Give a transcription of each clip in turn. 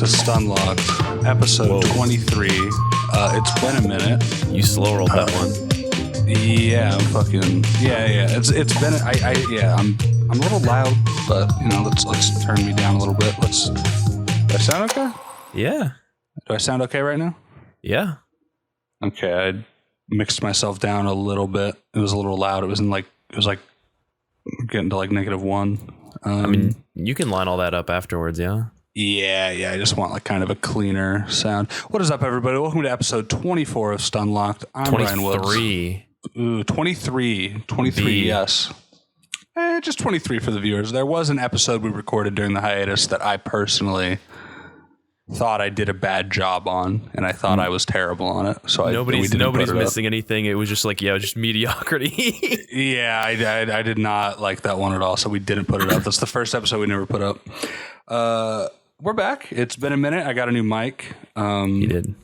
to Stunlocked, episode 23. It's been a minute. You slow rolled that one. Yeah, I'm fucking. Yeah. It's been. I'm a little loud, but let's turn me down a little bit. Do I sound okay? Yeah. Do I sound okay right now? Yeah. Okay, I mixed myself down a little bit. It was a little loud. It was like getting to like -1. I mean, you can line all that up afterwards, yeah? Yeah. I just want like kind of a cleaner sound. What is up, everybody? Welcome to episode 24 of Stunlocked. I'm Ryan Woods. 23. Ooh, 23, B. yes. Just 23 for the viewers. There was an episode we recorded during the hiatus that I personally thought I did a bad job on, and I thought I was terrible on it. So nobody's missing anything. It was just like, just mediocrity. Yeah, I did not like that one at all, so we didn't put it up. That's the first episode we never put up. We're back. It's been a minute. I got a new mic. You did.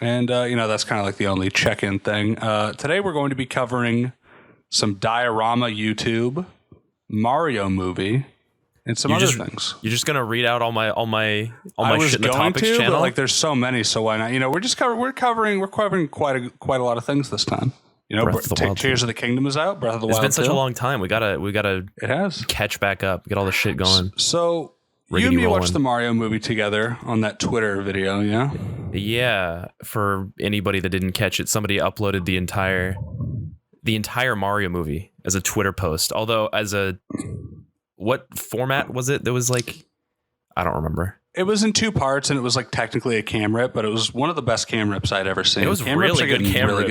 And, that's kind of like the only check-in thing. Today we're going to be covering some Diorama YouTube, Mario movie, and some other things. You're just gonna read out all my was shit in the going topics to, channel? but like there's so many, so why not? We're covering quite a lot of things this time. Tears of the Kingdom is out. Breath of the Wild. It's been such a long time. We gotta. It has catch back up. Get all the shit going. So you and me watched the Mario movie together on that Twitter video, yeah? Yeah. For anybody that didn't catch it, somebody uploaded the entire Mario movie as a Twitter post. Although what format was it? There was like, I don't remember. It was in 2 parts, and it was like technically a cam rip, but it was one of the best cam rips I'd ever seen. It was really good cam rip.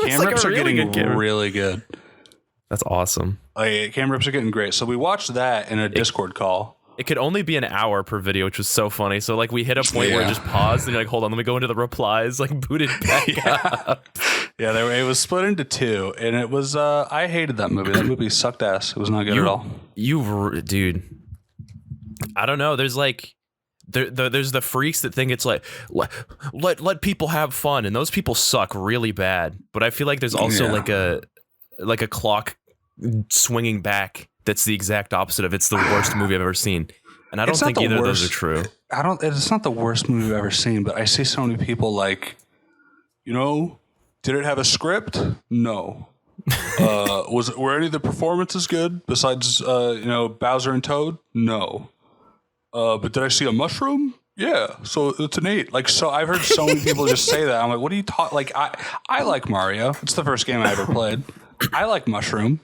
Cam rips are getting really good. That's awesome. Cam rips are getting great. So we watched that in a Discord call. It could only be an hour per video, which was so funny. So like we hit a point where it just paused and you're like, hold on, let me go into the replies, like booted back up. Yeah, it was split into 2, and it was, I hated that movie. That movie sucked ass. It was not good at all. Dude, I don't know. There's like, there's the freaks that think it's like, let people have fun, and those people suck really bad. But I feel like there's also like a clock swinging back. That's the exact opposite of it's the worst movie I've ever seen. And I don't think either of those are true. It's not the worst movie I've ever seen, but I see so many people like, did it have a script? No. Were any of the performances good besides, Bowser and Toad? No. But did I see a mushroom? Yeah. So it's an 8. Like, so I've heard so many people just say that. I'm like, what are you talking? Like, I like Mario. It's the first game I ever played. I like Mushroom.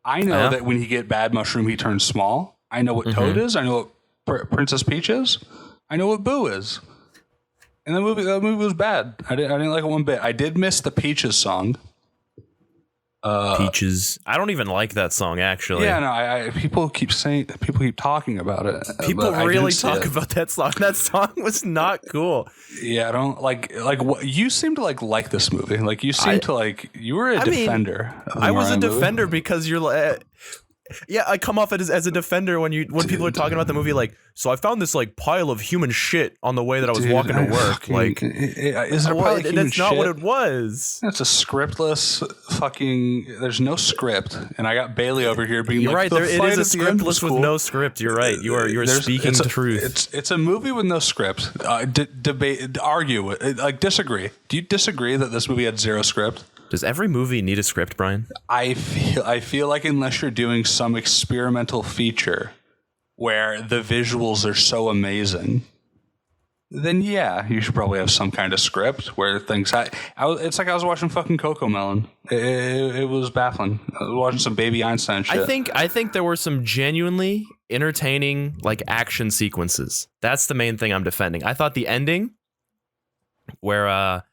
I know that when he get bad mushroom, he turns small. I know what Toad is. I know what Princess Peach is. I know what Boo is. And that movie was bad. I didn't like it one bit. I did miss the Peaches song. Peaches. I don't even like that song, actually. Yeah, no. People keep talking about it. People really talk about that song. That song was not cool. Yeah, I don't like. What you seem to like this movie. Like you seem to like. You were a defender. I was a defender because you're like. Yeah, I come off as a defender when people are talking about the movie. Like, so I found this like pile of human shit on the way that I was walking to work. Like, is it a pile of human that's not what it was. It's a scriptless fucking. There's no script, and I got Bailey over here being you're like, right. It is a scriptless with no script. You're right. You're speaking the truth. It's a movie with no script. Debate, argue, like disagree. Do you disagree that this movie had 0 script? Does every movie need a script, Brian? I feel like unless you're doing some experimental feature where the visuals are so amazing, then yeah, you should probably have some kind of script where things. It's like I was watching fucking Coco Melon. It was baffling. I was watching some Baby Einstein shit. I think there were some genuinely entertaining like action sequences. That's the main thing I'm defending. I thought the ending, where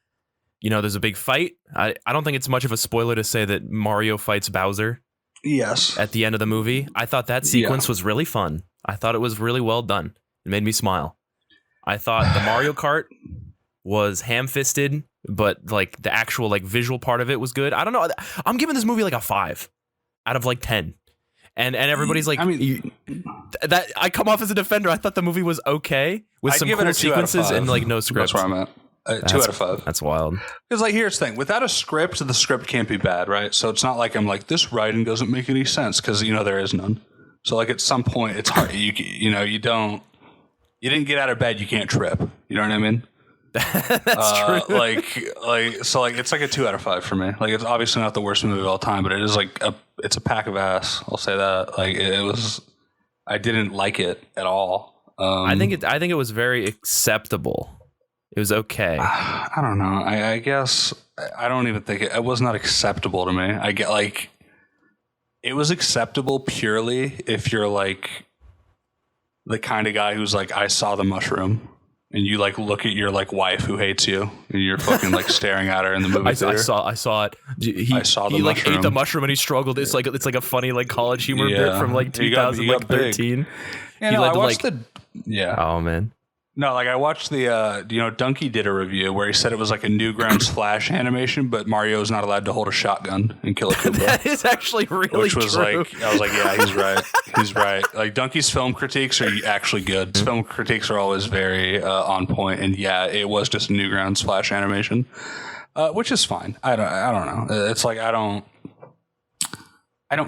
there's a big fight. I don't think it's much of a spoiler to say that Mario fights Bowser. Yes. At the end of the movie. I thought that sequence was really fun. I thought it was really well done. It made me smile. I thought the Mario Kart was ham-fisted, but like the actual like visual part of it was good. I don't know. I'm giving this movie like a 5 out of like 10. And everybody's like, that I come off as a defender. I thought the movie was okay with some cool sequences and like no script. That's where I'm at. 2 out of 5. That's wild. Because like here's the thing: without a script, the script can't be bad, right? So it's not like I'm like this writing doesn't make any sense because there is none. So like at some point, it's hard. You don't. you didn't get out of bed, you can't trip. You know what I mean? That's true. So it's like a 2 out of 5 for me. Like, it's obviously not the worst movie of all time, but it is like it's a pack of ass. I'll say that. Like, it was. I didn't like it at all. I think it was very acceptable. It was okay. I don't know. I guess I don't even think it was not acceptable to me. I get like it was acceptable purely if you're like the kind of guy who's like, I saw the mushroom, and you like look at your like wife who hates you, and you're fucking like staring at her in the movie theater. I saw it. I saw the he like mushroom. ate the mushroom and he struggled. It's like a funny like college humor bit from like 2013. Yeah, no, I watched Oh man. No, like I watched the, Donkey did a review where he said it was like a Newgrounds Flash animation, but Mario's not allowed to hold a shotgun and kill a Koopa. That is actually really Which was true. like, I was like, yeah, he's right. He's right. Like Donkey's film critiques are actually good. His film critiques are always very on point, and yeah, it was just a Newgrounds Flash animation, which is fine. I don't know. It's like I don't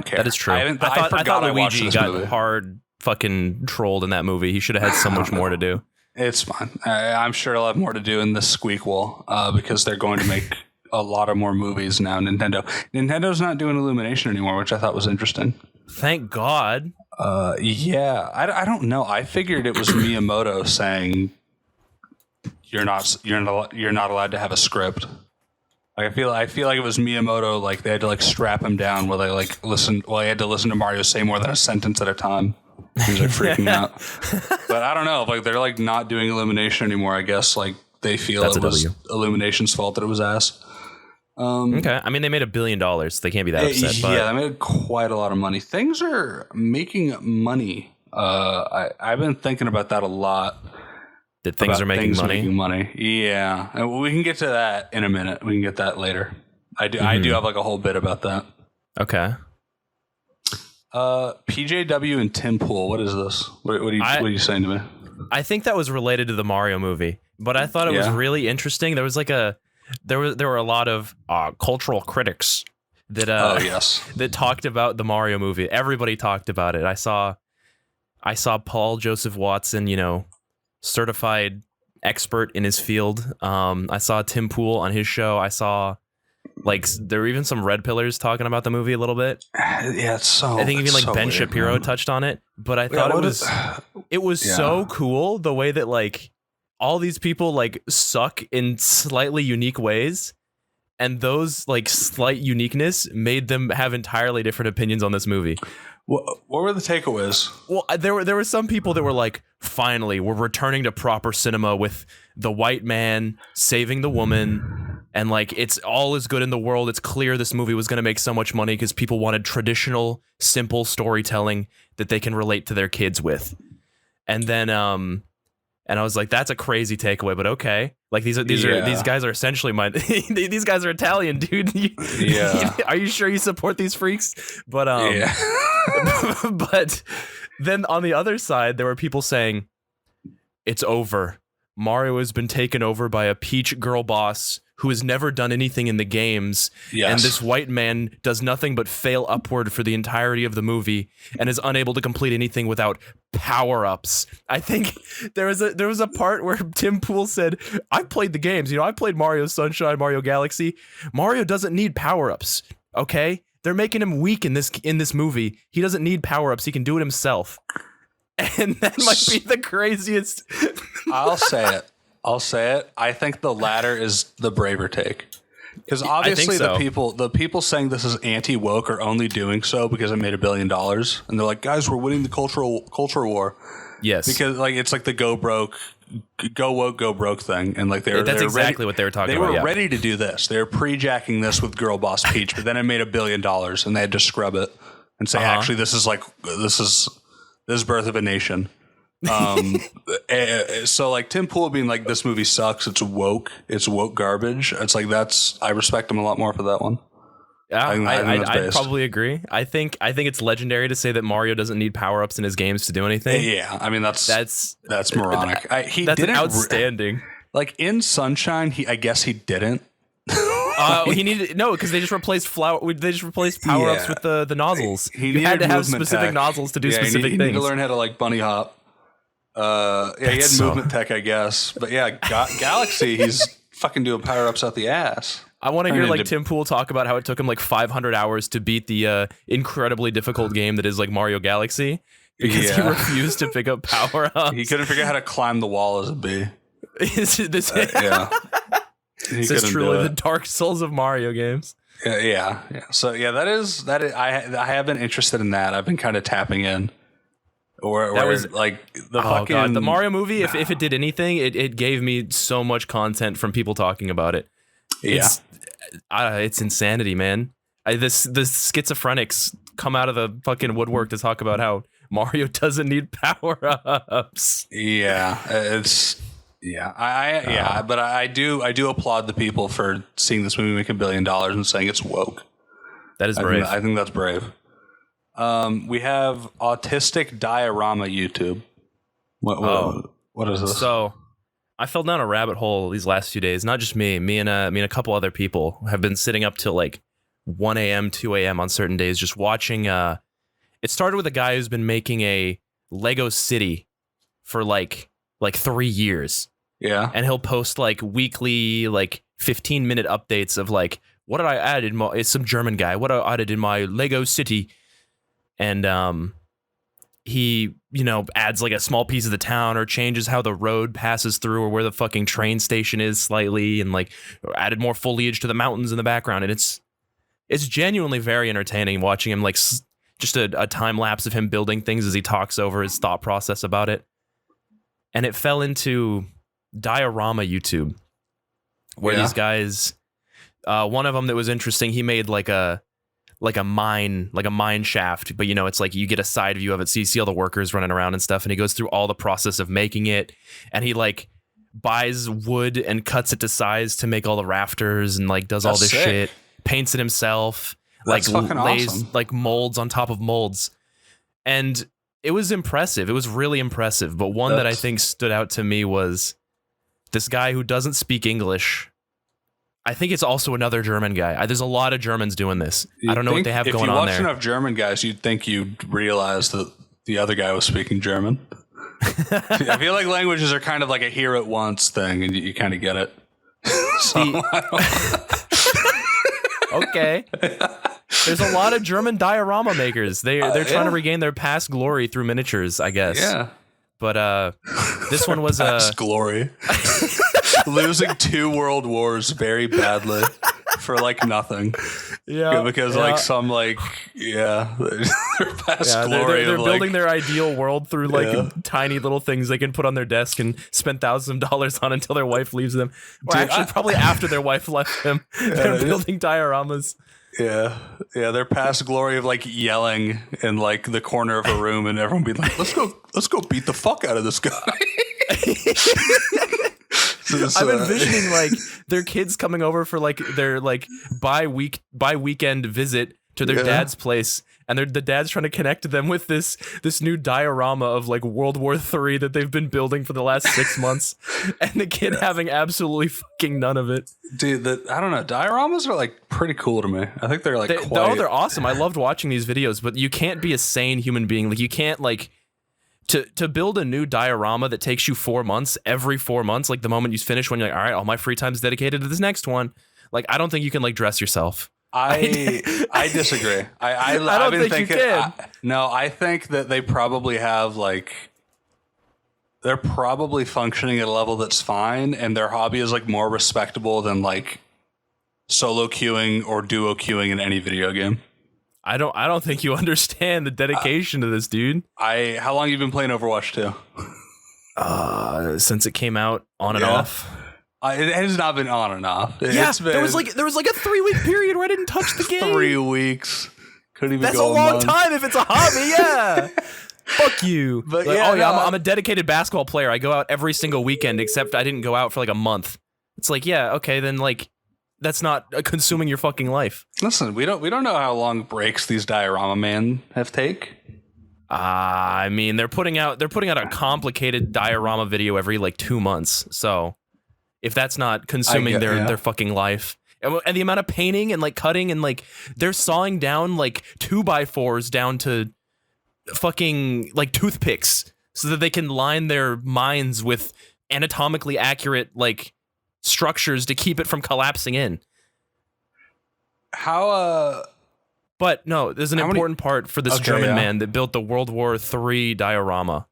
care. That is true. I thought Luigi got hard fucking trolled in that movie. He should have had so much more to do. It's fine. I'm sure he'll have more to do in the squeakquel because they're going to make a lot of more movies now. Nintendo's not doing Illumination anymore, which I thought was interesting. Thank God. Yeah, I don't know. I figured it was Miyamoto saying you're not allowed to have a script. Like, I feel like it was Miyamoto. Like they had to like strap him down while they like listen. Well, he had to listen to Mario say more than a sentence at a time. He was like freaking out. But I don't know. Like they're like not doing Illumination anymore. I guess like they feel it was Illumination's fault that it was ass. Okay. I mean, they made $1 billion. They can't be that upset. Yeah, they made quite a lot of money. Things are making money. I've been thinking about that a lot. That things are making money? Yeah. And we can get to that in a minute. We can get that later. I do have like a whole bit about that. Okay. PJW and Tim Pool. What is this? What are you saying to me? I think that was related to the Mario movie, but I thought it was really interesting. There was like there were a lot of cultural critics that that talked about the Mario movie. Everybody talked about it. I saw Paul Joseph Watson, certified expert in his field. I saw Tim Pool on his show. I saw like there were even some red pillars talking about the movie a little bit. Yeah, it's so. I think even like Ben Shapiro touched on it, but I thought it was so cool the way that like all these people like suck in slightly unique ways, and those like slight uniqueness made them have entirely different opinions on this movie. What were the takeaways? Well, there were some people that were like, finally, we're returning to proper cinema with the white man saving the woman, and like it's all is good in the world. It's clear this movie was going to make so much money because people wanted traditional, simple storytelling that they can relate to their kids with. And then, and I was like, that's a crazy takeaway, but okay. Like these guys are essentially these guys are Italian, dude. Are you sure you support these freaks? But but then on the other side, there were people saying it's over. Mario has been taken over by a peach girl boss who has never done anything in the games. Yes. And this white man does nothing but fail upward for the entirety of the movie and is unable to complete anything without power-ups. I think there was a part where Tim Pool said, I've played the games. I played Mario Sunshine, Mario Galaxy. Mario doesn't need power-ups, okay? They're making him weak in this movie. He doesn't need power-ups. He can do it himself. And that might be the craziest. I'll say it. I think the latter is the braver take. Because obviously the people saying this is anti-woke are only doing so because it made $1 billion. And they're like, guys, we're winning the culture war. Yes. Because like it's like the go woke, go broke thing. And like that's exactly what they were talking about. They were ready to do this. They were pre-jacking this with Girl Boss Peach, but then it made $1 billion and they had to scrub it and say, actually, this is Birth of a Nation. So like Tim Pool being like, this movie sucks, it's woke garbage. It's like I respect him a lot more for that one. Yeah, I'd probably agree. I think it's legendary to say that Mario doesn't need power-ups in his games to do anything. Yeah, I mean that's moronic. That's outstanding. Like in Sunshine, I guess he didn't. He needed because they just replaced power-ups with the nozzles. You had to have specific nozzles to do specific things. He needed to learn how to like bunny hop. He had movement tech, I guess. But yeah, Galaxy, he's fucking doing power-ups out the ass. I want to hear like Tim Pool talk about how it took him like 500 hours to beat the incredibly difficult game that is like Mario Galaxy because he refused to pick up power-ups. He couldn't figure out how to climb the wall as a bee. This is truly the Dark Souls of Mario games. Yeah. So yeah, that is. I have been interested in that. I've been kind of tapping in. Or that was like the fucking God, the Mario movie. If it did anything, it gave me so much content from people talking about it. Yeah, it's insanity, man. The schizophrenics come out of the fucking woodwork to talk about how Mario doesn't need power-ups. Yeah, but I do applaud the people for seeing this movie make $1 billion and saying it's woke. That is brave. I think that's brave. We have Autistic Diorama YouTube. What is this? So I fell down a rabbit hole these last few days. Not just me and a couple other people have been sitting up till like 1 a.m., 2 a.m. on certain days, just watching. It started with a guy who's been making a Lego city for like 3 years. Yeah. And he'll post like weekly, like 15-minute updates of like, what did I add in my, it's some German guy, what I added in my Lego city. And he, adds like a small piece of the town or changes how the road passes through or where the fucking train station is slightly and like added more foliage to the mountains in the background. And it's genuinely very entertaining watching him like just a time lapse of him building things as he talks over his thought process about it. And it fell into Diorama YouTube where these guys, one of them that was interesting, he made like a mine shaft, but it's like you get a side view of it, so you see all the workers running around and stuff, and he goes through all the process of making it, and he like buys wood and cuts it to size to make all the rafters and like does all this shit, paints it himself, like lays awesome. Like molds on top of molds. And it was impressive. It was really impressive. But one that I think stood out to me was this guy who doesn't speak English. I think it's also another German guy. There's a lot of Germans doing this. I don't know what they have going on there. If you watch enough German guys, you'd think you'd realize that the other guy was speaking German. I feel like languages are kind of like a hear it once thing, and you kind of get it. Okay. There's a lot of German diorama makers. They're trying to regain their past glory through miniatures, I guess. Yeah. But this one was past glory. Losing 2 world wars very badly for like nothing. Yeah. Because like some like their past glory. They're building their ideal world through like tiny little things they can put on their desk and spend thousands of dollars on until their wife leaves them. Or actually probably after their wife left them. They're building dioramas. Yeah. Their past glory of like yelling in like the corner of a room and everyone being like, let's go beat the fuck out of this guy. I'm envisioning like their kids coming over for like their like bi-weekend visit to their dad's place, and the dad's trying to connect them with this new diorama of like World War III that they've been building for the last 6 months, and the kid having absolutely fucking none of it. Dude, I don't know. Dioramas are like pretty cool to me. I think they're like they're awesome. I loved watching these videos, but you can't be a sane human being. Like you can't like. To build a new diorama that takes you 4 months, every 4 months, like the moment you finish one, you're like, all right, all my free time is dedicated to this next one. Like, I don't think you can like dress yourself. I disagree. I don't think you can. I think that they probably have like, they're probably functioning at a level that's fine, and their hobby is like more respectable than like solo queuing or duo queuing in any video game. I don't think you understand the dedication to this, dude. How long have you been playing Overwatch 2? Since it came out on and off. It has not been on and off. There was like a 3-week period where I didn't touch the game. 3 weeks. Couldn't even That's go a long time if it's a hobby, yeah. Fuck you. But like, I'm a dedicated basketball player. I go out every single weekend, except I didn't go out for like a month. It's like, yeah, okay, then like that's not consuming your fucking life. Listen, we don't know how long breaks these diorama men have take. I mean, they're putting out a complicated diorama video every like 2 months. So if that's not consuming their fucking life, and the amount of painting and like cutting and like they're sawing down like 2x4s down to fucking like toothpicks. so that they can line their minds with anatomically accurate like structures to keep it from collapsing in. How But no, there's an important part for this German man that built the World War III diorama.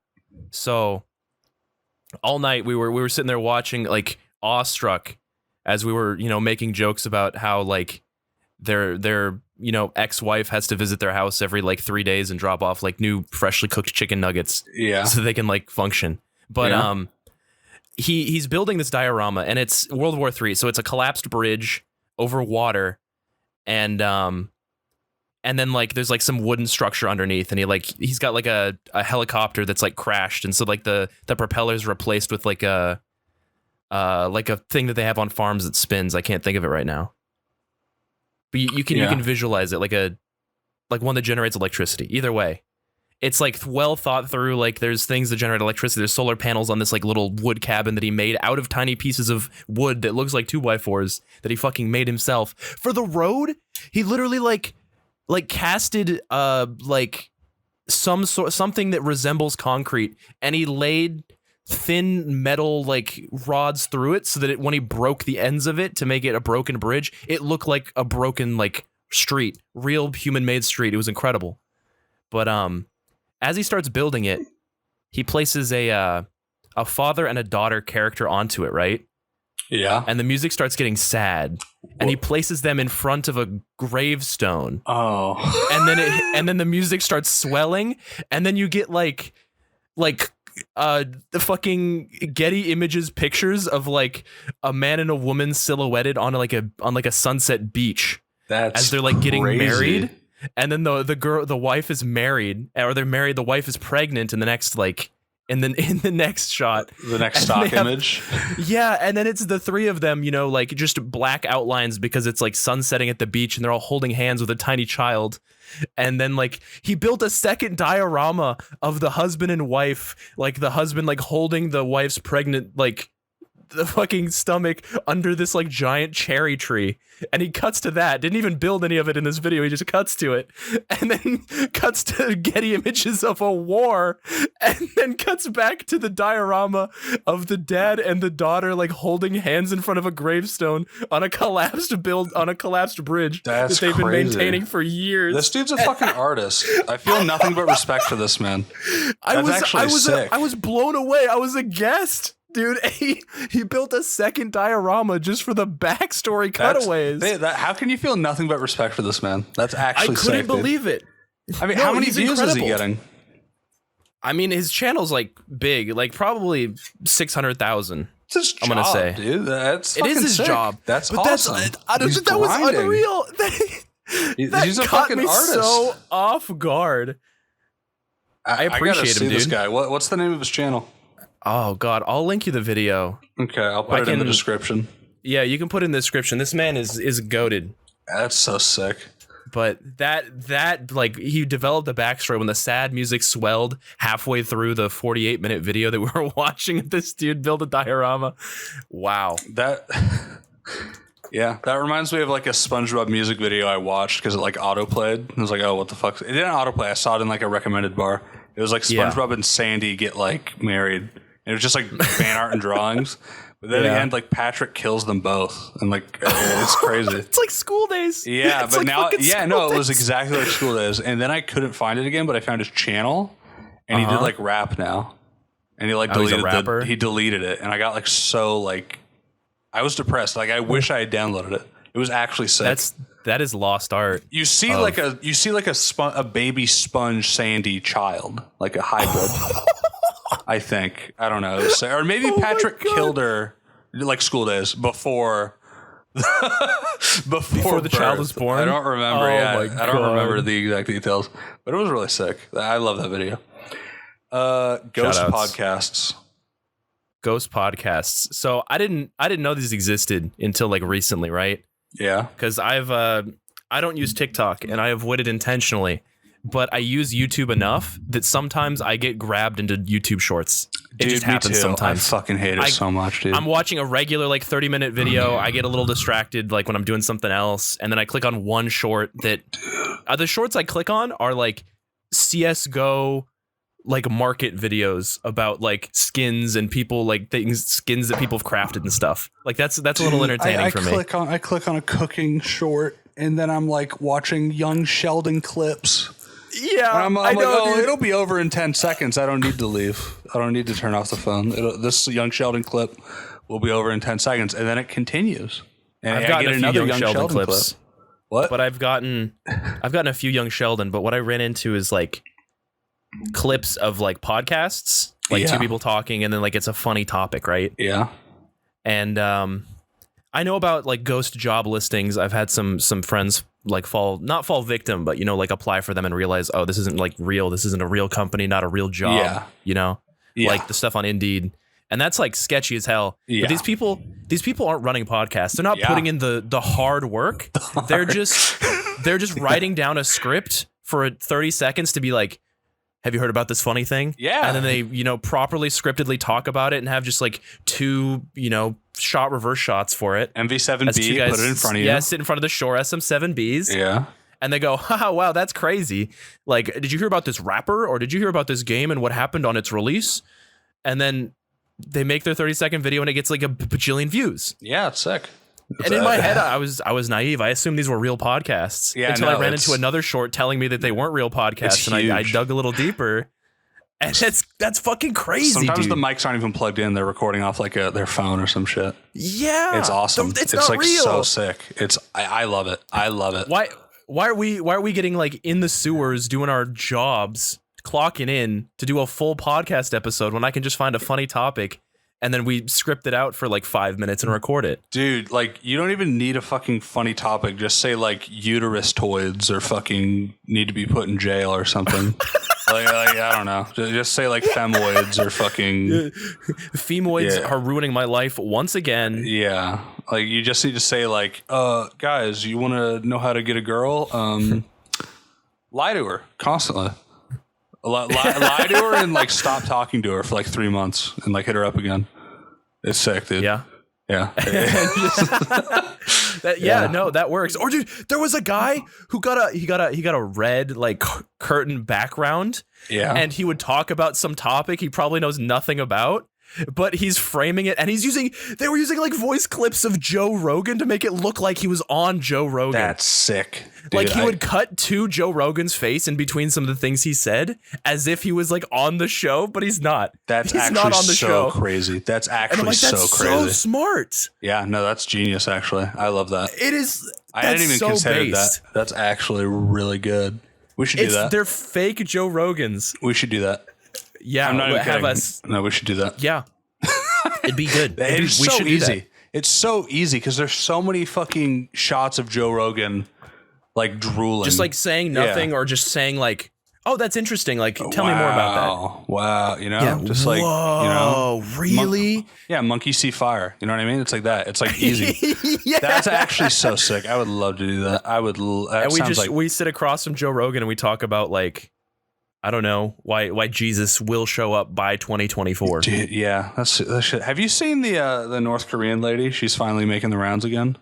So all night we were sitting there watching, like, awestruck as we were, making jokes about how like their ex-wife has to visit their house every like 3 days and drop off like new freshly cooked chicken nuggets so they can like function. But he's building this diorama, and it's World War III, so it's a collapsed bridge over water, and then like there's like some wooden structure underneath, and he's got like a helicopter that's like crashed, and so like the propeller's replaced with like a thing that they have on farms that spins. I can't think of it right now. But you can visualize it like one that generates electricity. Either way, it's like well thought through. Like there's things that generate electricity. There's solar panels on this like little wood cabin that he made out of tiny pieces of wood that looks like 2x4s that he fucking made himself. For the road, he literally like casted like something that resembles concrete, and he laid thin metal like rods through it so that when he broke the ends of it to make it a broken bridge, it looked like a broken like street, real human-made street. It was incredible. But as he starts building it, he places a father and a daughter character onto it, right? Yeah. And the music starts getting sad, and he places them in front of a gravestone. Oh. And then the music starts swelling, and then you get like the fucking Getty Images pictures of like a man and a woman silhouetted on like a sunset beach. That's as they're like getting crazy. married, and then the wife is married, or they're married. The wife is pregnant in the next like. And then in the next shot, the next stock image. Yeah. And then it's the three of them, like just black outlines because it's like sun setting at the beach, and they're all holding hands with a tiny child. And then like he built a second diorama of the husband and wife, like the husband like holding the wife's pregnant, like the fucking stomach under this like giant cherry tree. And he cuts to that. Didn't even build any of it in this video. He just cuts to it, and then cuts to Getty Images of a war, and then cuts back to the diorama of the dad and the daughter like holding hands in front of a gravestone on a collapsed bridge That's that they've been crazy. maintaining for years. This dude's a fucking artist. I feel nothing but respect for this man. I sick. was blown away. I was aghast. Dude, he built a second diorama just for the backstory cutaways. How can you feel nothing but respect for this man? That's actually sick. I couldn't believe it. I mean, how many views is he getting? I mean, his channel's like big, like probably 600,000. It's his job, I'm gonna say, dude. It is his sick. job. That's but awesome. That was unreal. He's a caught fucking me artist. So off guard. I appreciate gotta see him, dude. This guy. What's the name of his channel? Oh God, I'll link you the video. Okay, I'll put it in the description. Yeah, you can put it in the description. This man is goated. That's so sick. But that like he developed a backstory when the sad music swelled halfway through the 48-minute video that we were watching of this dude build a diorama. Wow. Yeah, that reminds me of like a SpongeBob music video I watched because it like autoplayed. I was like, oh, what the fuck? It didn't autoplay. I saw it in like a recommended bar. It was like SpongeBob and Sandy get like married. It was just like fan art and drawings. But then at the end, like Patrick kills them both, and like it's crazy. It's like School Days. Yeah, it's but like now, School it was Days. exactly like School Days. And then I couldn't find it again, but I found his channel, and he did like rap now, and he like deleted he deleted it, and I got like so like I was depressed. Like I wish I had downloaded it. It was actually sick. That is lost art. You see like a baby sponge Sandy child, like a hybrid. I think. I don't know. Or maybe Patrick killed her like School Days before the child was born. I don't remember. I don't remember the exact details, but it was really sick. I love that video. Ghost podcasts. Ghost podcasts. So I didn't know these existed until like recently, right? Yeah. Because I don't use TikTok, and I avoid it intentionally. But I use YouTube enough that sometimes I get grabbed into YouTube shorts. It just happens sometimes. I fucking hate it so much, dude. I'm watching a regular like 30-minute video. I get a little distracted like when I'm doing something else, and then I click on one short that the shorts I click on are like CS:GO like market videos about like skins and people like skins that people have crafted and stuff. Like that's a little entertaining for me. I click on a cooking short and then I'm like watching Young Sheldon clips. Yeah, I'm I know, like, it'll be over in 10 seconds. I don't need to leave. I don't need to turn off the phone. This Young Sheldon clip will be over in 10 seconds, and then it continues. And I've gotten a few Young Sheldon clips. Clip. What? But I've gotten a few Young Sheldon, but what I ran into is like clips of like podcasts, like two people talking, and then like it's a funny topic, right? Yeah. And I know about like ghost job listings. I've had some friends like not fall victim, but like apply for them and realize, oh, this isn't like real. This isn't a real company, not a real job. Yeah. Like the stuff on Indeed. And that's like sketchy as hell. Yeah. But these people aren't running podcasts. They're not putting in the hard work. They're just writing down a script for 30 seconds to be like, have you heard about this funny thing? Yeah. And then they, properly scriptedly talk about it and have just like two, reverse shots for it. MV7B, put it in front of you. Yeah, sit in front of the Shure SM7Bs. Yeah. And they go, haha, wow, that's crazy. Like, did you hear about this rapper or did you hear about this game and what happened on its release? And then they make their 30-second video and it gets like a bajillion views. Yeah, it's sick. And in my head, I was naive. I assumed these were real podcasts until I ran into another short telling me that they weren't real podcasts. And I dug a little deeper. And that's fucking crazy. Sometimes dude. the mics aren't even plugged in. They're recording off like their phone or some shit. Yeah. It's awesome. It's not like real. So sick. I love it. I love it. Why are we getting like in the sewers doing our jobs, clocking in to do a full podcast episode when I can just find a funny topic and then we script it out for like 5 minutes and record it? Dude, like you don't even need a fucking funny topic. Just say like uterus toids or fucking need to be put in jail or something. like I don't know. Just say like femoids or fucking femoids are ruining my life once again. Yeah. Like you just need to say like, guys, you want to know how to get a girl? Lie to her constantly. Lie to her and like stop talking to her for like 3 months and like hit her up again. It's sick, dude. Yeah. Yeah. No, that works. Or dude, there was a guy who got a red like curtain background. Yeah. And he would talk about some topic he probably knows nothing about, but he's framing it and they were using like voice clips of Joe Rogan to make it look like he was on Joe Rogan. That's sick. Dude, like he would cut to Joe Rogan's face in between some of the things he said as if he was like on the show, but he's not. He's actually not on the show. Crazy. That's actually like, that's so crazy. So smart. Yeah, no, that's genius actually. I love that. It is. I hadn't even considered that. That's actually really good. We should do that. They're fake Joe Rogans. We should do that. Yeah, I'm not even kidding. No, we should do that. Yeah. It'd be good. It's so easy. It's so easy because there's so many fucking shots of Joe Rogan like drooling. Just like saying nothing or just saying like, oh, that's interesting. Like, tell me more about that. Wow. Just like, really? Monkey see fire. You know what I mean? It's like that. It's like easy. That's actually so sick. I would love to do that. And we sit across from Joe Rogan and we talk about like, I don't know why Jesus will show up by 2024. Dude, yeah, that's shit. Have you seen the North Korean lady? She's finally making the rounds again.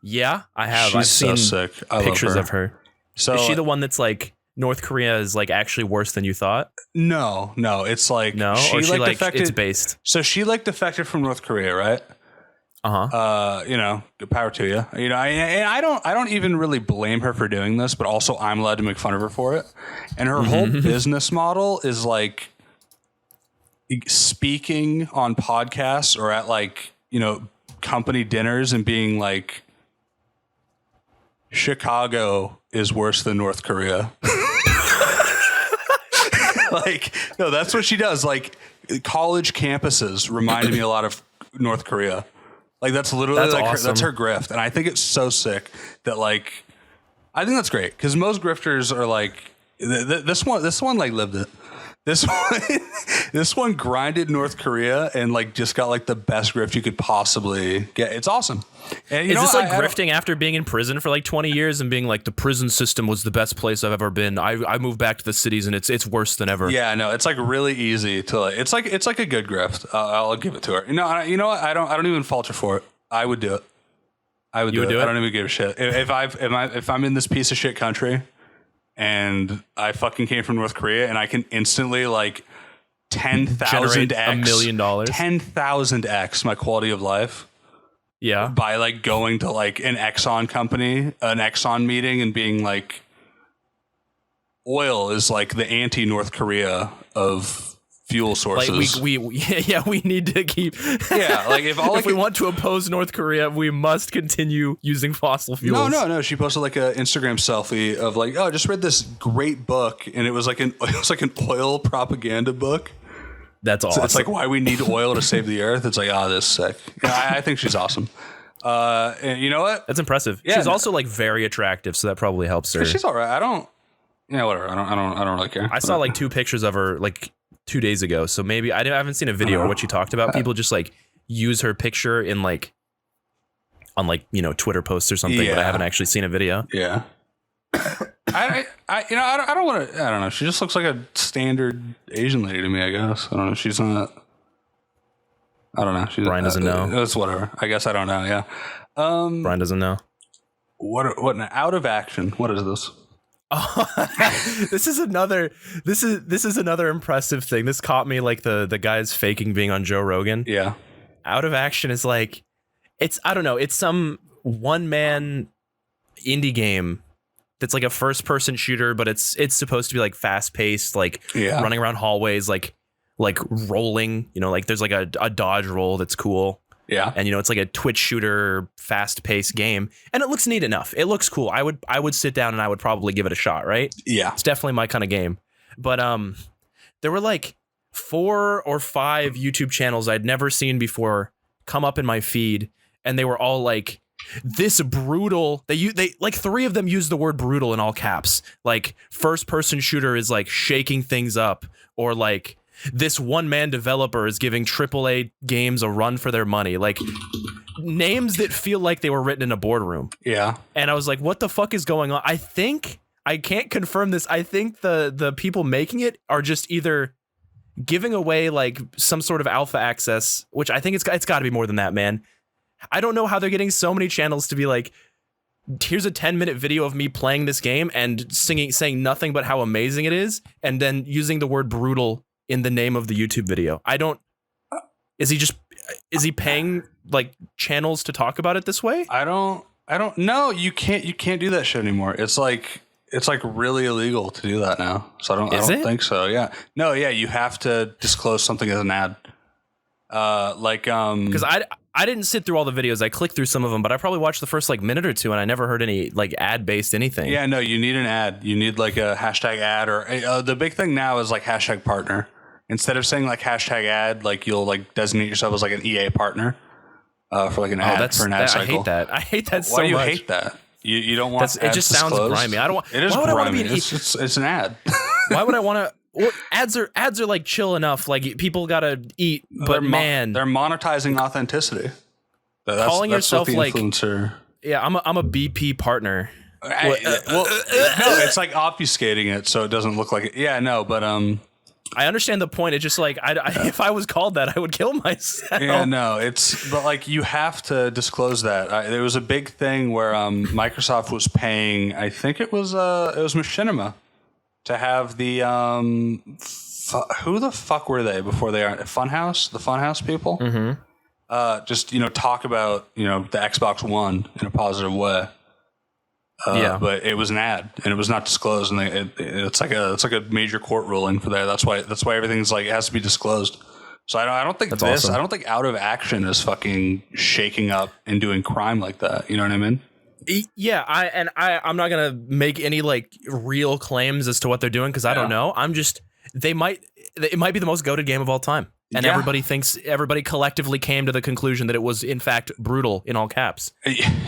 Yeah, I have. I've seen so sick. Pictures of her. So is she the one that's like North Korea is like actually worse than you thought? No, it's like she like defected. It's based. So she like defected from North Korea, right? Good power to you. And I don't even really blame her for doing this, but also I'm allowed to make fun of her for it. And her whole business model is like speaking on podcasts or at like, company dinners and being like, Chicago is worse than North Korea. Like, no, that's what she does. Like college campuses reminded me a lot of North Korea. Like that's literally awesome. That's her grift. And I think it's so sick that like, I think that's great. Cause most grifters are like this one like lived it. This one grinded North Korea and like just got like the best grift you could possibly get. It's awesome. And is this like grifting after being in prison for like 20 years and being like the prison system was the best place I've ever been? I moved back to the cities and it's worse than ever. Yeah, no, it's like really easy to like. It's like a good grift. I'll give it to her. You know what? I don't even fault her for it. I would do it. I don't even give a shit if I'm in this piece of shit country and I fucking came from North Korea, and I can instantly like 10,000x $1 million, 10,000x my quality of life. Yeah, by like going to like an Exxon meeting, and being like, oil is like the anti-North Korea of fuel sources. Like we need to keep. Yeah, like if we want to oppose North Korea, we must continue using fossil fuels. No. She posted like an Instagram selfie of like, oh, I just read this great book, and it was like an oil propaganda book. That's awesome. It's like why we need oil to save the earth. It's like, oh, this is sick. Yeah, I think she's awesome. And you know what? That's impressive. Yeah, she's also like very attractive, so that probably helps her. She's all right. Whatever. I don't really care. I saw like 2 pictures of her like 2 days ago, so maybe I haven't seen a video or what she talked about. People just like use her picture in like on like, you know, Twitter posts or something, but I haven't actually seen a video. Yeah. I don't want to. I don't know. She just looks like a standard Asian lady to me, I guess. I don't know. She's not. I don't know. Brian doesn't know. It's whatever. I guess I don't know. Yeah. Brian doesn't know. What an out of action. What is this? Oh, this is another impressive thing. This caught me like the guys faking being on Joe Rogan. Yeah. Out of action is like, I don't know. It's some one man indie game that's like a first person shooter, but it's supposed to be like fast paced, like running around hallways, like rolling, you know, like there's like a dodge roll that's cool. Yeah. And, you know, it's like a Twitch shooter, fast paced game, and it looks neat enough. It looks cool. I would sit down and I would probably give it a shot. Right. Yeah. It's definitely my kind of game. But there were like 4 or 5 YouTube channels I'd never seen before come up in my feed, and they were all like, this brutal. They like 3 of them used the word brutal in all caps. Like first person shooter is like shaking things up, or like this one man developer is giving AAA games a run for their money. Like names that feel like they were written in a boardroom. Yeah. And I was like, what the fuck is going on? I can't confirm this. I think the people making it are just either giving away like some sort of alpha access, which I think it's got to be more than that, man. I don't know how they're getting so many channels to be like, here's a 10-minute video of me playing this game and saying nothing but how amazing it is, and then using the word brutal in the name of the YouTube video. Is he paying like channels to talk about it this way? I don't know. You can't do that shit anymore. It's like really illegal to do that now. So I don't think so. Yeah. No, yeah, you have to disclose something as an ad. Because I didn't sit through all the videos. I clicked through some of them, but I probably watched the first like minute or 2, and I never heard any like ad based anything. Yeah, no, you need an ad. You need like a hashtag ad, or the big thing now is like hashtag partner. Instead of saying like hashtag ad, like you'll like designate yourself as like an EA partner for like an ad for an ad cycle. I hate that so much. Why do you hate that? You don't want it just sounds disclosed? grimy. I don't want. It is grimy. It's an ad. Why would I want to? Well, ads are like chill enough. Like people gotta eat, but they're man, they're monetizing authenticity. Calling yourself like influencer. Yeah, I'm a BP partner. No, it's like obfuscating it so it doesn't look like it. Yeah, no, but I understand the point. It's just like if I was called that, I would kill myself. Yeah, no, but like you have to disclose that. There was a big thing where Microsoft was paying. I think it was Machinima to have the who the fuck were they before they are Funhouse, the Funhouse people. Mm-hmm. Just talk about the Xbox One in a positive way. But it was an ad and it was not disclosed, and it's like a major court ruling for that. That's why everything's like it has to be disclosed. So I don't think awesome. I don't think Out of Action is fucking shaking up and doing crime like that. You know what I mean? Yeah, I'm not gonna make any like real claims as to what they're doing because I don't know. It might be the most goated game of all time, and everybody collectively came to the conclusion that it was in fact brutal in all caps.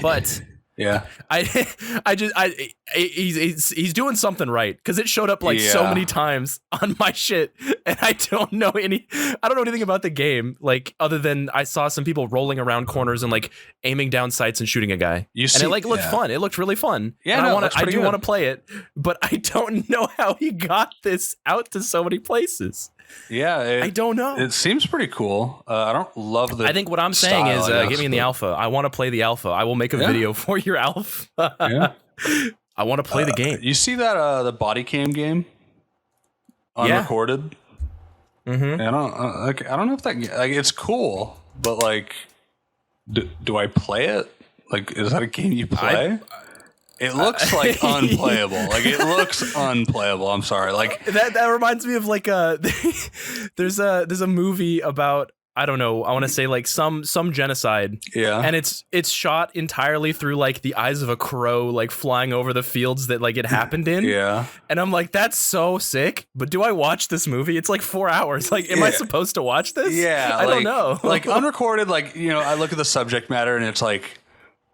But yeah, he's doing something right because it showed up like so many times on my shit, and I don't know anything about the game like other than I saw some people rolling around corners and like aiming down sights and shooting a guy, and it like looked fun. It looked really fun. Yeah, and I do want to play it, but I don't know how he got this out to so many places. Yeah, I don't know. It seems pretty cool. I don't love the. I think what I'm saying is, get me in the alpha. I want to play the alpha. I will make a video for your alpha. Yeah. I want to play the game. You see that the body cam game, unrecorded? Yeah. Mm-hmm. I don't know if that like it's cool, but like, do I play it? Like, is that a game you play? It looks like unplayable. Like it looks unplayable. I'm sorry. Like that reminds me of like there's a movie about, I don't know, I want to say like some genocide. Yeah. And it's shot entirely through like the eyes of a crow, like flying over the fields that like it happened in. Yeah. And I'm like, that's so sick. But do I watch this movie? It's like 4 hours. Like, am I supposed to watch this? Yeah. I don't know. Like unrecorded, like, you know, I look at the subject matter and it's like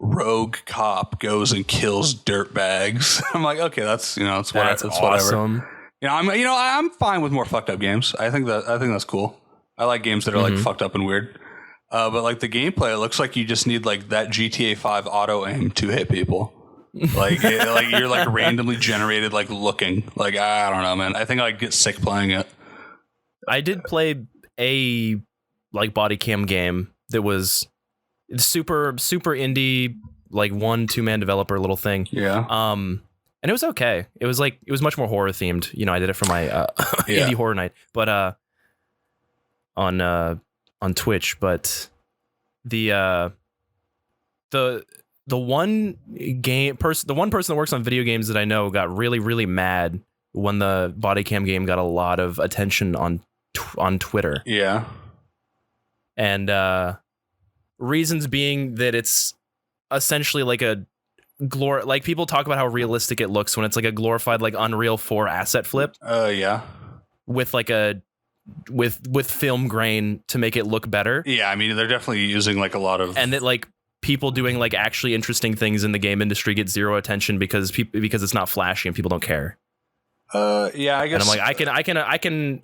rogue cop goes and kills dirtbags. I'm like, okay, that's awesome. Whatever. You know, I'm fine with more fucked up games. I think that's cool. I like games that are like fucked up and weird. But like the gameplay, it looks like you just need like that GTA 5 auto aim to hit people. Like like you're like randomly generated like looking. Like I don't know, man. I think I'd get sick playing it. I did play a like body cam game that was super indie, like 1-2 man developer little thing. Yeah. And it was okay. It was much more horror themed. You know, I did it for my indie horror night, but on Twitch. But the one person that works on video games that I know got really mad when the body cam game got a lot of attention on Twitter. Yeah. And reasons being that it's essentially like a like people talk about how realistic it looks when it's like a glorified like Unreal 4 asset flip. Yeah. With like with film grain to make it look better. Yeah, I mean they're definitely using like a lot of, and that like people doing like actually interesting things in the game industry get zero attention because it's not flashy and people don't care. Yeah, I guess. And I'm like,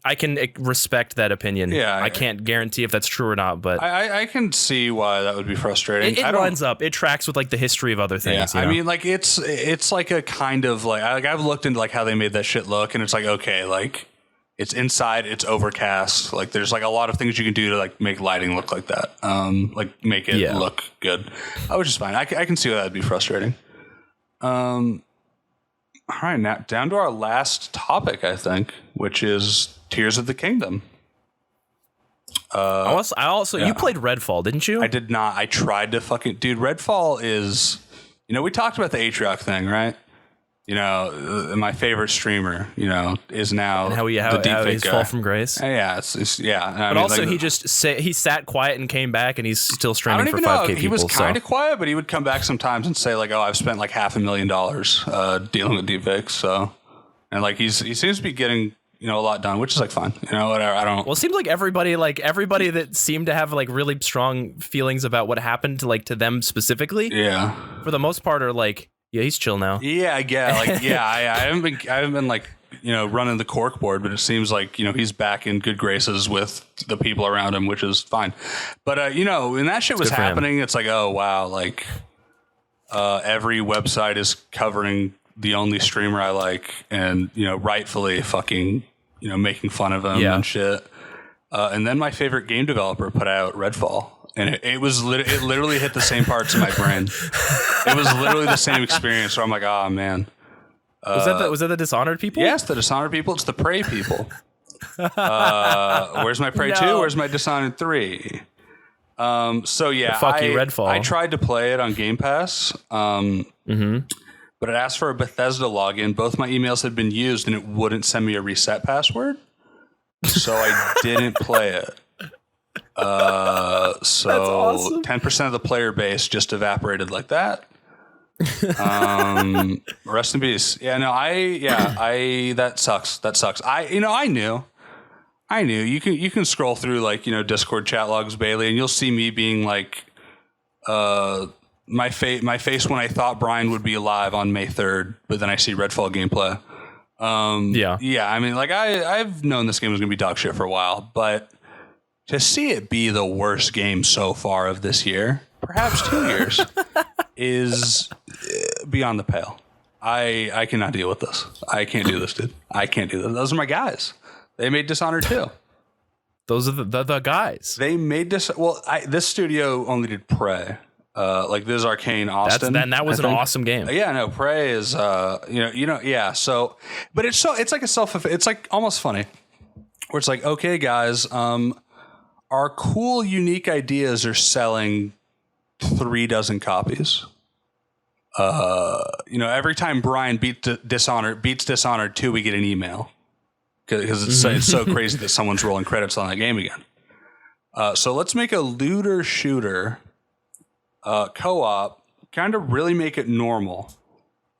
I can respect that opinion. Yeah, I can't guarantee if that's true or not, but I can see why that would be frustrating. It lines up. It tracks with like the history of other things. Yeah, you know? I mean, like it's like a kind of like I've looked into like how they made that shit look, and it's like okay, like it's inside, it's overcast. Like there's like a lot of things you can do to like make lighting look like that. Like make it look good. Which is fine. I can see why that'd be frustrating. All right, now down to our last topic, I think, which is Tears of the Kingdom. I also you played Redfall, didn't you? I did not. I tried to dude. Redfall is, you know, we talked about the Atrioc thing, right? You know, my favorite streamer, you know, is now and how he's fall from grace. Yeah, it's yeah. But also, like, he sat quiet and came back, and he's still streaming for 5K people. He was kind of quiet, but he would come back sometimes and say like, "Oh, I've spent like $500,000 dealing with deepfakes." So, and like he seems to be getting, you know, a lot done, which is like fun. You know, whatever. I don't. Well, it seems like everybody that seemed to have like really strong feelings about what happened to them specifically. Yeah. For the most part, are like. Yeah, he's chill now. Yeah, like I haven't been like, you know, running the cork board, but it seems like, you know, he's back in good graces with the people around him, which is fine. But you know, when that shit was happening, it's like, oh wow, like every website is covering the only streamer I like, and you know, rightfully fucking, you know, making fun of him and shit. And then my favorite game developer put out Redfall. And it literally hit the same parts of my brain. It was literally the same experience where I'm like, oh man. Was that the Dishonored people? Yes, the Dishonored people. It's the Prey people. Where's my Prey 2? Where's my Dishonored 3? So yeah, fuck you, Redfall. I tried to play it on Game Pass. But it asked for a Bethesda login. Both my emails had been used, and it wouldn't send me a reset password. So I didn't play it. So awesome. 10% of the player base just evaporated like that. Rest in peace. Yeah, no, that sucks. I knew you can scroll through like, you know, Discord chat logs, Bailey, and you'll see me being like, my face when I thought Brian would be alive on May 3rd, but then I see Redfall gameplay. Yeah. I mean, like I've known this game was gonna be dog shit for a while, but to see it be the worst game so far of this year, perhaps 2 years, is beyond the pale. I cannot deal with this. I can't do this, dude. I can't do this. Those are my guys. They made Dishonored 2. Those are the guys. They made this. Well, this studio only did Prey. Like this is Arcane Austin. That was an awesome game. Yeah, no, Prey is yeah. So, but it's like it's like almost funny, where it's like, okay, guys, our cool, unique ideas are selling 36 copies. Every time Brian beats Dishonored 2, we get an email because it's so crazy that someone's rolling credits on that game again. So let's make a looter shooter co-op, kind of really make it normal.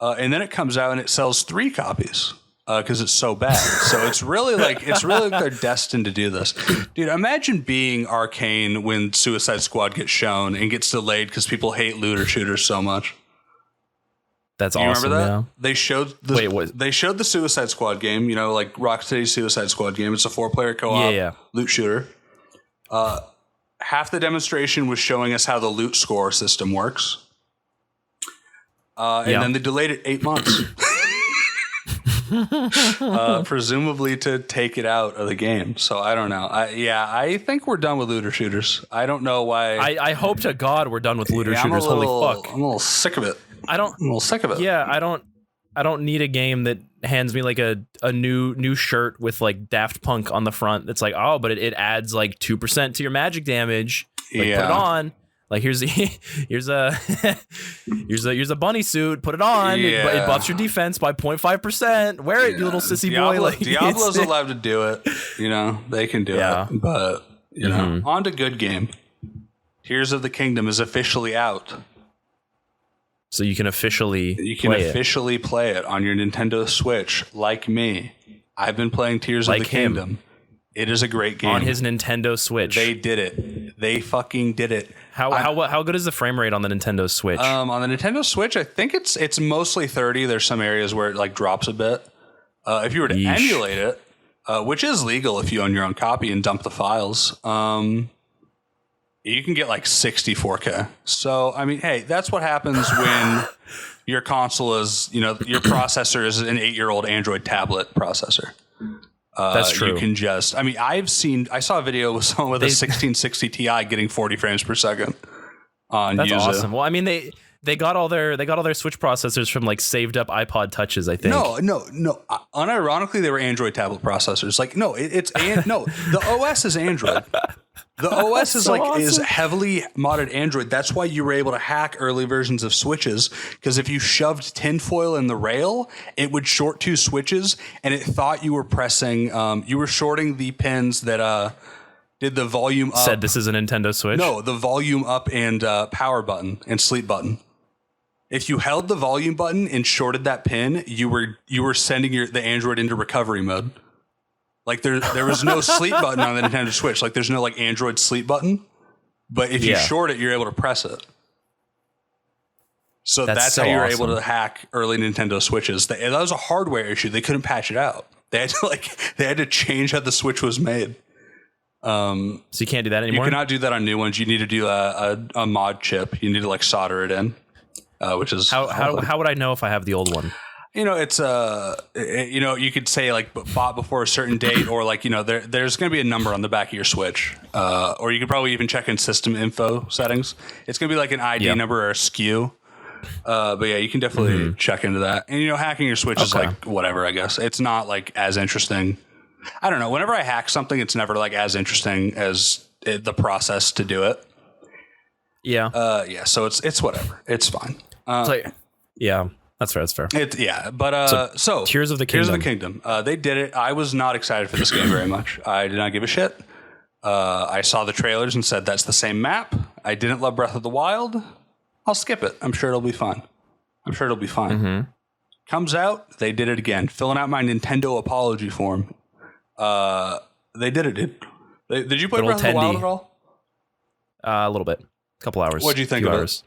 And then it comes out and it sells 3 copies because it's so bad. So it's really like they're destined to do this. Dude, imagine being Arcane when Suicide Squad gets shown and gets delayed because people hate looter shooters so much. That's awesome. Remember that? Yeah. They showed the Suicide Squad game, like Rocksteady's Suicide Squad game. It's a 4-player co-op loot shooter. Half the demonstration was showing us how the loot score system works. And then they delayed it 8 months. Presumably to take it out of the game. So I don't know. I think we're done with looter shooters. I don't know why. I hope to God we're done with looter shooters. Holy fuck. I'm a little sick of it. I'm a little sick of it. Yeah, I don't need a game that hands me like a new shirt with like Daft Punk on the front. It's like, oh, but it adds like 2% to your magic damage. Like, put it on. Like here's a bunny suit. Put it on. Yeah. It buffs your defense by 0.5%. Wear it, you little sissy boy. Like Diablo's allowed to do it. They can do it. But on to good game. Tears of the Kingdom is officially out. So you can officially play it on your Nintendo Switch, like me. I've been playing Tears of the Kingdom. It is a great game. On his Nintendo Switch. They did it. They fucking did it. How good is the frame rate on the Nintendo Switch? On the Nintendo Switch, I think it's mostly 30. There's some areas where it like drops a bit. If you were to emulate it, which is legal if you own your own copy and dump the files, you can get like 64K. So, I mean, hey, that's what happens when your console is, your processor is an 8-year-old Android tablet processor. That's true. You can just, I saw a video with someone with a 1660 Ti getting 40 frames per second on That's Yuzu. Awesome. Well, I mean, they got all their Switch processors from like saved up iPod Touches, I think. No. Unironically, they were Android tablet processors. Like, no, the OS is Android. The OS is is heavily modded Android. That's why you were able to hack early versions of Switches, because if you shoved tinfoil in the rail, it would short 2 switches, and it thought you were pressing, you were shorting the pins that did the volume up. Said this is a Nintendo Switch? No, the volume up and power button and sleep button. If you held the volume button and shorted that pin, you were sending the Android into recovery mode. Like there was no sleep button on the Nintendo Switch. Like there's no like Android sleep button, but if you short it, you're able to press it. So that's how you were able to hack early Nintendo Switches. That was a hardware issue. They couldn't patch it out. They had to change how the Switch was made. So you can't do that anymore? You cannot do that on new ones. You need to do a mod chip. You need to like solder it in, which is how would I know if I have the old one? It's you could say like bought before a certain date, or like there's going to be a number on the back of your Switch, or you could probably even check in system info settings. It's going to be like an ID number or a SKU. But yeah, you can definitely check into that. And hacking your Switch is like whatever. I guess it's not like as interesting. I don't know. Whenever I hack something, it's never like as interesting as the process to do it. Yeah. So it's whatever. It's fine. Yeah. That's fair. So Tears of the Kingdom. They did it. I was not excited for this game very much. I did not give a shit. I saw the trailers and said that's the same map. I didn't love Breath of the Wild. I'll skip it. I'm sure it'll be fine. Comes out. They did it again. Filling out my Nintendo apology form. They did it, dude. Did you play Breath of the Wild at all? A little bit. A couple hours. What'd you think of it?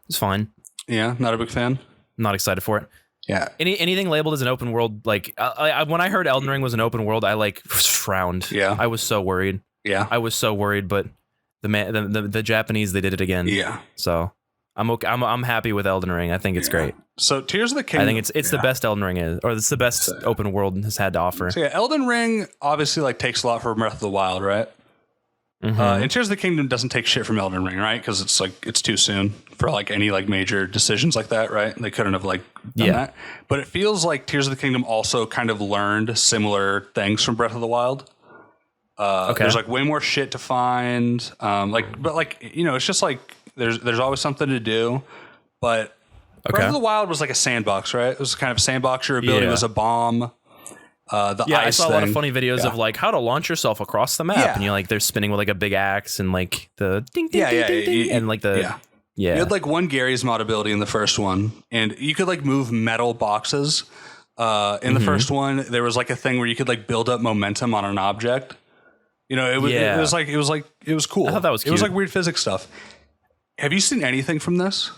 It's fine. Yeah, not a big fan. Not excited for it. Yeah. Anything labeled as an open world, like when I heard Elden Ring was an open world, I like frowned. Yeah. I was so worried. Yeah. I was so worried, but the Japanese, they did it again. Yeah. So I'm okay. I'm happy with Elden Ring. I think it's great. So Tears of the Kingdom. I think it's the best Elden Ring is, or it's the best open world has had to offer. So yeah, Elden Ring obviously like takes a lot from Breath of the Wild, right? And Tears of the Kingdom doesn't take shit from Elden Ring, right? Because it's too soon for like any like major decisions like that, right? They couldn't have like done that. But it feels like Tears of the Kingdom also kind of learned similar things from Breath of the Wild. There's like way more shit to find. It's just like there's always something to do. But Breath of the Wild was like a sandbox, right? It was kind of a sandbox. Your ability was a bomb. I saw a lot of funny videos of like how to launch yourself across the map, and you're like they're spinning with like a big axe and like the ding ding ding ding and like the You had like one Gary's mod ability in the first one, and you could like move metal boxes. In the first one, there was like a thing where you could like build up momentum on an object. You know, it was cool. I thought that was cute. It was like weird physics stuff. Have you seen anything from this?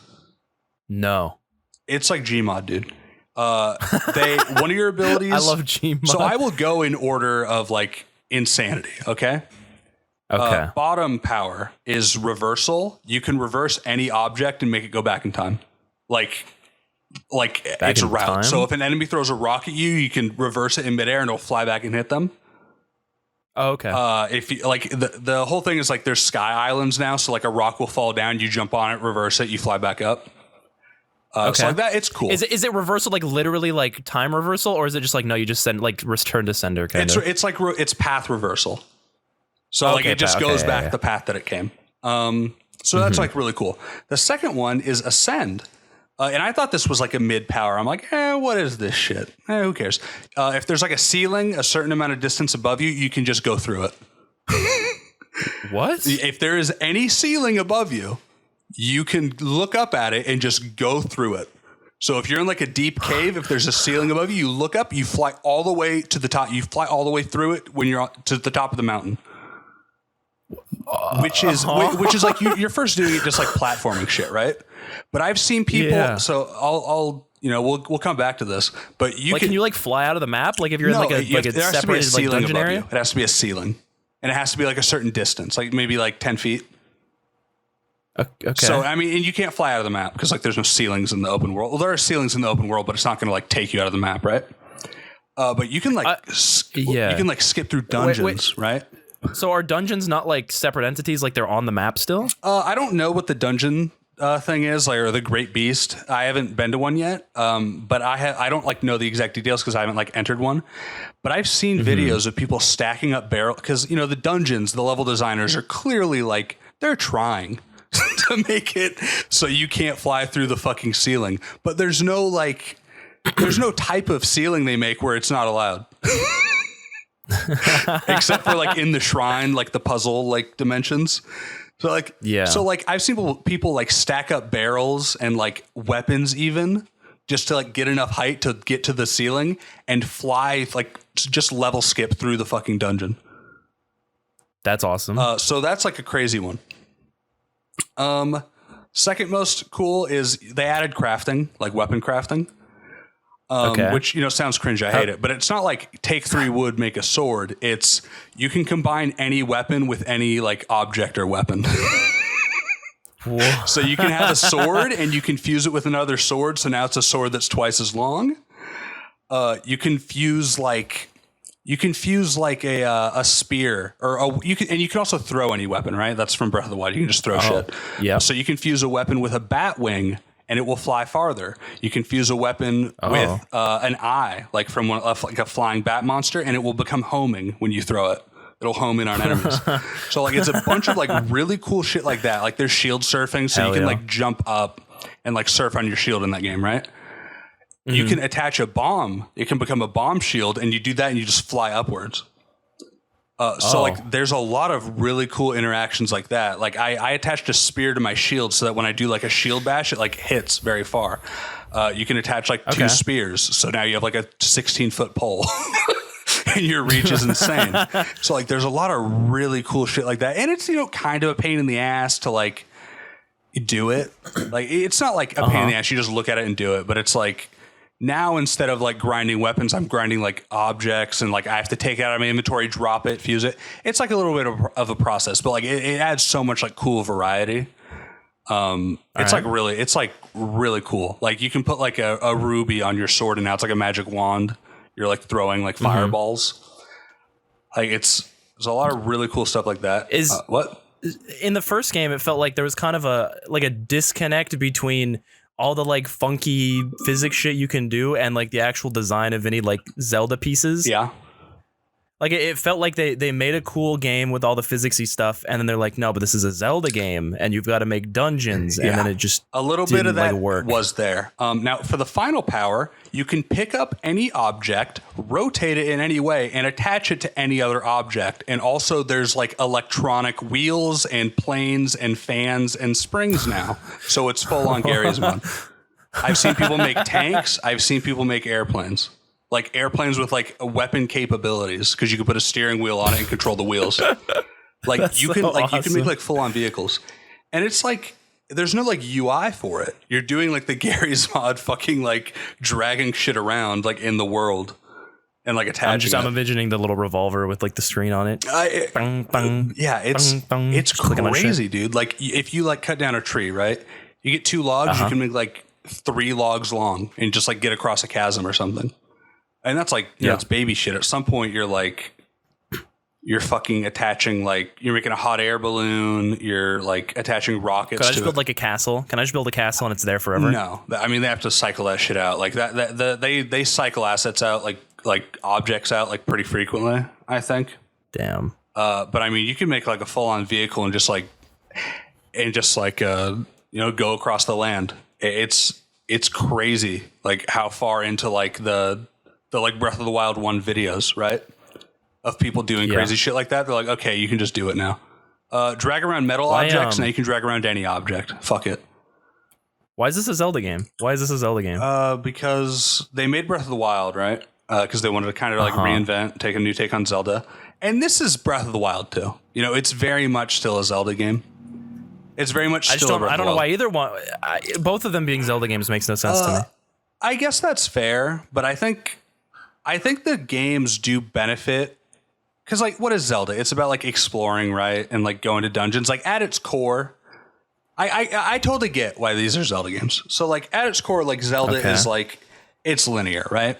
No. It's like Gmod, dude. One of your abilities. I love Gmod. So I will go in order of like insanity. Okay. Bottom power is reversal. You can reverse any object and make it go back in time. Like it's a route. So if an enemy throws a rock at you, you can reverse it in midair and it'll fly back and hit them. Oh, okay. If you like the whole thing is like there's sky islands now. So like a rock will fall down, you jump on it, reverse it, you fly back up. So like that, it's cool. Is it reversal like literally like time reversal, or is it just like no, you just send like return to sender kind of? It's like it's path reversal. So like it just goes back the path that it came. So that's like really cool. The second one is ascend. And I thought this was like a mid power. I'm like, what is this shit? Who cares? If there's like a ceiling, a certain amount of distance above you, you can just go through it. What? If there is any ceiling above you, you can look up at it and just go through it. So if you're in like a deep cave, if there's a ceiling above you, you look up, you fly all the way to the top. You fly all the way through it when you're to the top of the mountain. Which is like you're first doing it just like platforming shit, right? But I've seen people. So I'll we'll come back to this. But can you like fly out of the map? Like if you're in like a separated like dungeon area? It has to be a ceiling, and it has to be like a certain distance, like maybe like 10 feet. Okay. So I mean, and you can't fly out of the map because like there's no ceilings in the open world. Well, there are ceilings in the open world, but it's not going to like take you out of the map, right? But you can like you can like skip through dungeons, right? So are dungeons not like separate entities? Like they're on the map still? I don't know what the dungeon thing is, like, or the Great Beast. I haven't been to one yet, but I don't like know the exact details because I haven't like entered one. But I've seen videos of people stacking up barrels because the dungeons, the level designers are clearly like they're trying to make it so you can't fly through the fucking ceiling. But there's no type of ceiling they make where it's not allowed. Except for like in the shrine, like the puzzle like dimensions. So like I've seen people like stack up barrels and like weapons even just to like get enough height to get to the ceiling and fly like just level skip through the fucking dungeon. That's awesome. So that's like a crazy one. Second most cool is they added crafting, like weapon crafting. Which sounds cringe. I hate it, but it's not like take 3 wood, make a sword. It's you can combine any weapon with any like object or weapon. So you can have a sword and you can fuse it with another sword. So now it's a sword that's twice as long. You can fuse like a spear you can also throw any weapon, right? That's from Breath of the Wild. You can just throw shit. Yeah. So you can fuse a weapon with a bat wing and it will fly farther. You can fuse a weapon with an eye, like from like a flying bat monster, and it will become homing when you throw it. It'll home in on enemies. So like it's a bunch of like really cool shit like that. Like there's shield surfing, so you can like jump up and like surf on your shield in that game, right? You can attach a bomb. It can become a bomb shield, and you do that and you just fly upwards. So like there's a lot of really cool interactions like that. Like I attached a spear to my shield so that when I do like a shield bash, it like hits very far. You can attach like 2 spears. So now you have like a 16-foot pole and your reach is insane. So like there's a lot of really cool shit like that. And it's, kind of a pain in the ass to like do it. Like it's not like a pain in the ass. You just look at it and do it. But it's like, now, instead of like grinding weapons, I'm grinding like objects and like I have to take it out of my inventory, drop it, fuse it. It's like a little bit of a process, but like it adds so much like cool variety. It's like really cool. Like you can put like a ruby on your sword and now it's like a magic wand. You're like throwing like fireballs. Like it's There's a lot of really cool stuff like that. What? In the first game, it felt like there was kind of a disconnect between all the like funky physics shit you can do and like the actual design of any like Zelda pieces. Yeah. Like it felt like they made a cool game with all the physicsy stuff, and then they're like, no, but this is a Zelda game, and you've got to make dungeons, and then it just a little bit of that work. Was there. Now for the final power, you can pick up any object, rotate it in any way, and attach it to any other object. And also, there's like electronic wheels and planes and fans and springs now, so it's full on Gary's Mod. I've seen people make tanks. I've seen people make airplanes. Like airplanes with like weapon capabilities, because you can put a steering wheel on it and control the wheels. Like That's you can so like you can make awesome. like full on vehicles, and it's like there's no like UI for it. You're doing like the Gary's Mod fucking like dragging shit around like in the world and like attaching. I'm envisioning the little revolver with like the screen on it. Bang, bang, Yeah, it's bang, bang. it's Just clicking on shit. crazy, dude. Like if you like cut down a tree, right? You get 2 logs, you can make like 3 logs long and just like get across a chasm or something. And that's like, you know, it's baby shit. At some point, you're like, you're fucking attaching, like, you're making a hot air balloon. You're like attaching rockets. Can I just build like a castle? Can I just build a castle and it's there forever? No, I mean they have to cycle that shit out. Like they cycle assets out, like objects out, like pretty frequently. I think. Damn. But I mean, you can make like a full on vehicle and just like you know, go across the land. It's crazy, like how far into like the like Breath of the Wild 1 videos, right? Of people doing crazy shit like that. They're like, okay, you can just do it now. Drag around metal objects, now you can drag around any object. Fuck it. Why is this a Zelda game? Because they made Breath of the Wild, right? Because they wanted to kind of like reinvent, take a new take on Zelda. And this is Breath of the Wild too. You know, it's very much still a Zelda game. It's very much still a Breath I don't of the know Wild. why either one. Both of them being Zelda games makes no sense to me. I guess that's fair, but I think the games do benefit because, like, what is Zelda? It's about like exploring, right, and like going to dungeons. Like at its core, I totally get why these are Zelda games. So like at its core, like Zelda is like it's linear, right?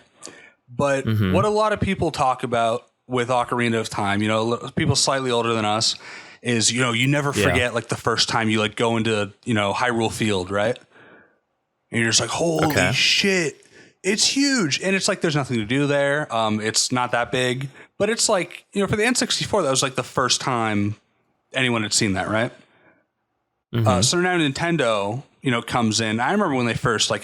But what a lot of people talk about with Ocarina of Time, you know, people slightly older than us, is, you know, you never forget like the first time you like go into, you know, Hyrule Field, right? And you're just like, holy shit, it's huge. And it's like, there's nothing to do there. It's not that big, but it's like, you know, for the N64, that was like the first time anyone had seen that, right? So now Nintendo, you know, comes in. I remember when they first like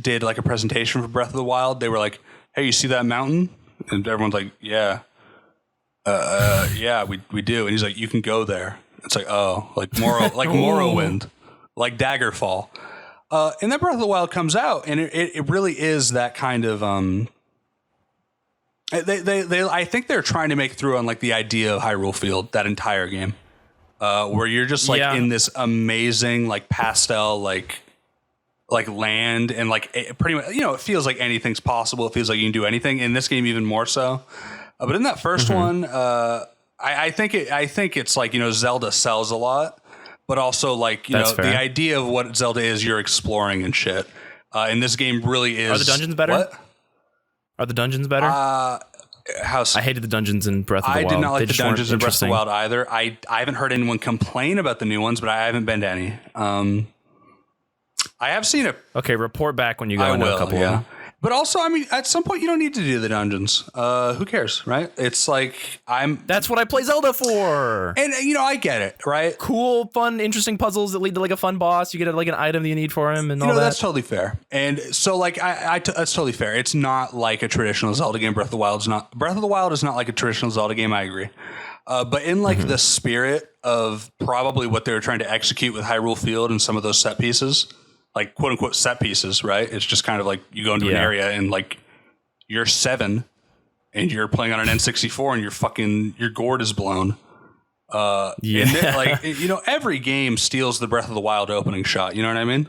did like a presentation for Breath of the Wild, they were like, hey, you see that mountain? And everyone's like, yeah. Yeah, we do. And he's like, you can go there. It's like, oh, like Morrowind, like Daggerfall. And then Breath of the Wild comes out, and it really is that kind of they I think they're trying to make through on like the idea of Hyrule Field, that entire game, where you're just like in this amazing like pastel like land, and like pretty much, you know, it feels like anything's possible. It feels like you can do anything. In this game, even more so. But in that first one, I think it's like, you know, Zelda sells a lot. But also, like, you know, the idea of what Zelda is, you're exploring and shit. And this game really is. Are the dungeons better? What? Are the dungeons better? I hated the dungeons in Breath of the Wild. I did not like the dungeons in Breath of the Wild either. I haven't heard anyone complain about the new ones, but I haven't been to any. I have seen it. Okay, report back when you go into a couple of them. But also, I mean, at some point, you don't need to do the dungeons. Who cares, right? It's like, That's what I play Zelda for. And, you know, I get it, right? Cool, fun, interesting puzzles that lead to, like, a fun boss. You get, like, an item that you need for him and all that. That's totally fair. And so, like, that's totally fair. It's not like a traditional Zelda game. Breath of the Wild is not like a traditional Zelda game. I agree. But in, like, the spirit of probably what they were trying to execute with Hyrule Field and some of those set pieces, like quote unquote set pieces, right? It's just kind of like you go into an area and like you're 7 and you're playing on an N64 and your gourd is blown. And then, like, you know, every game steals the Breath of the Wild opening shot. You know what I mean?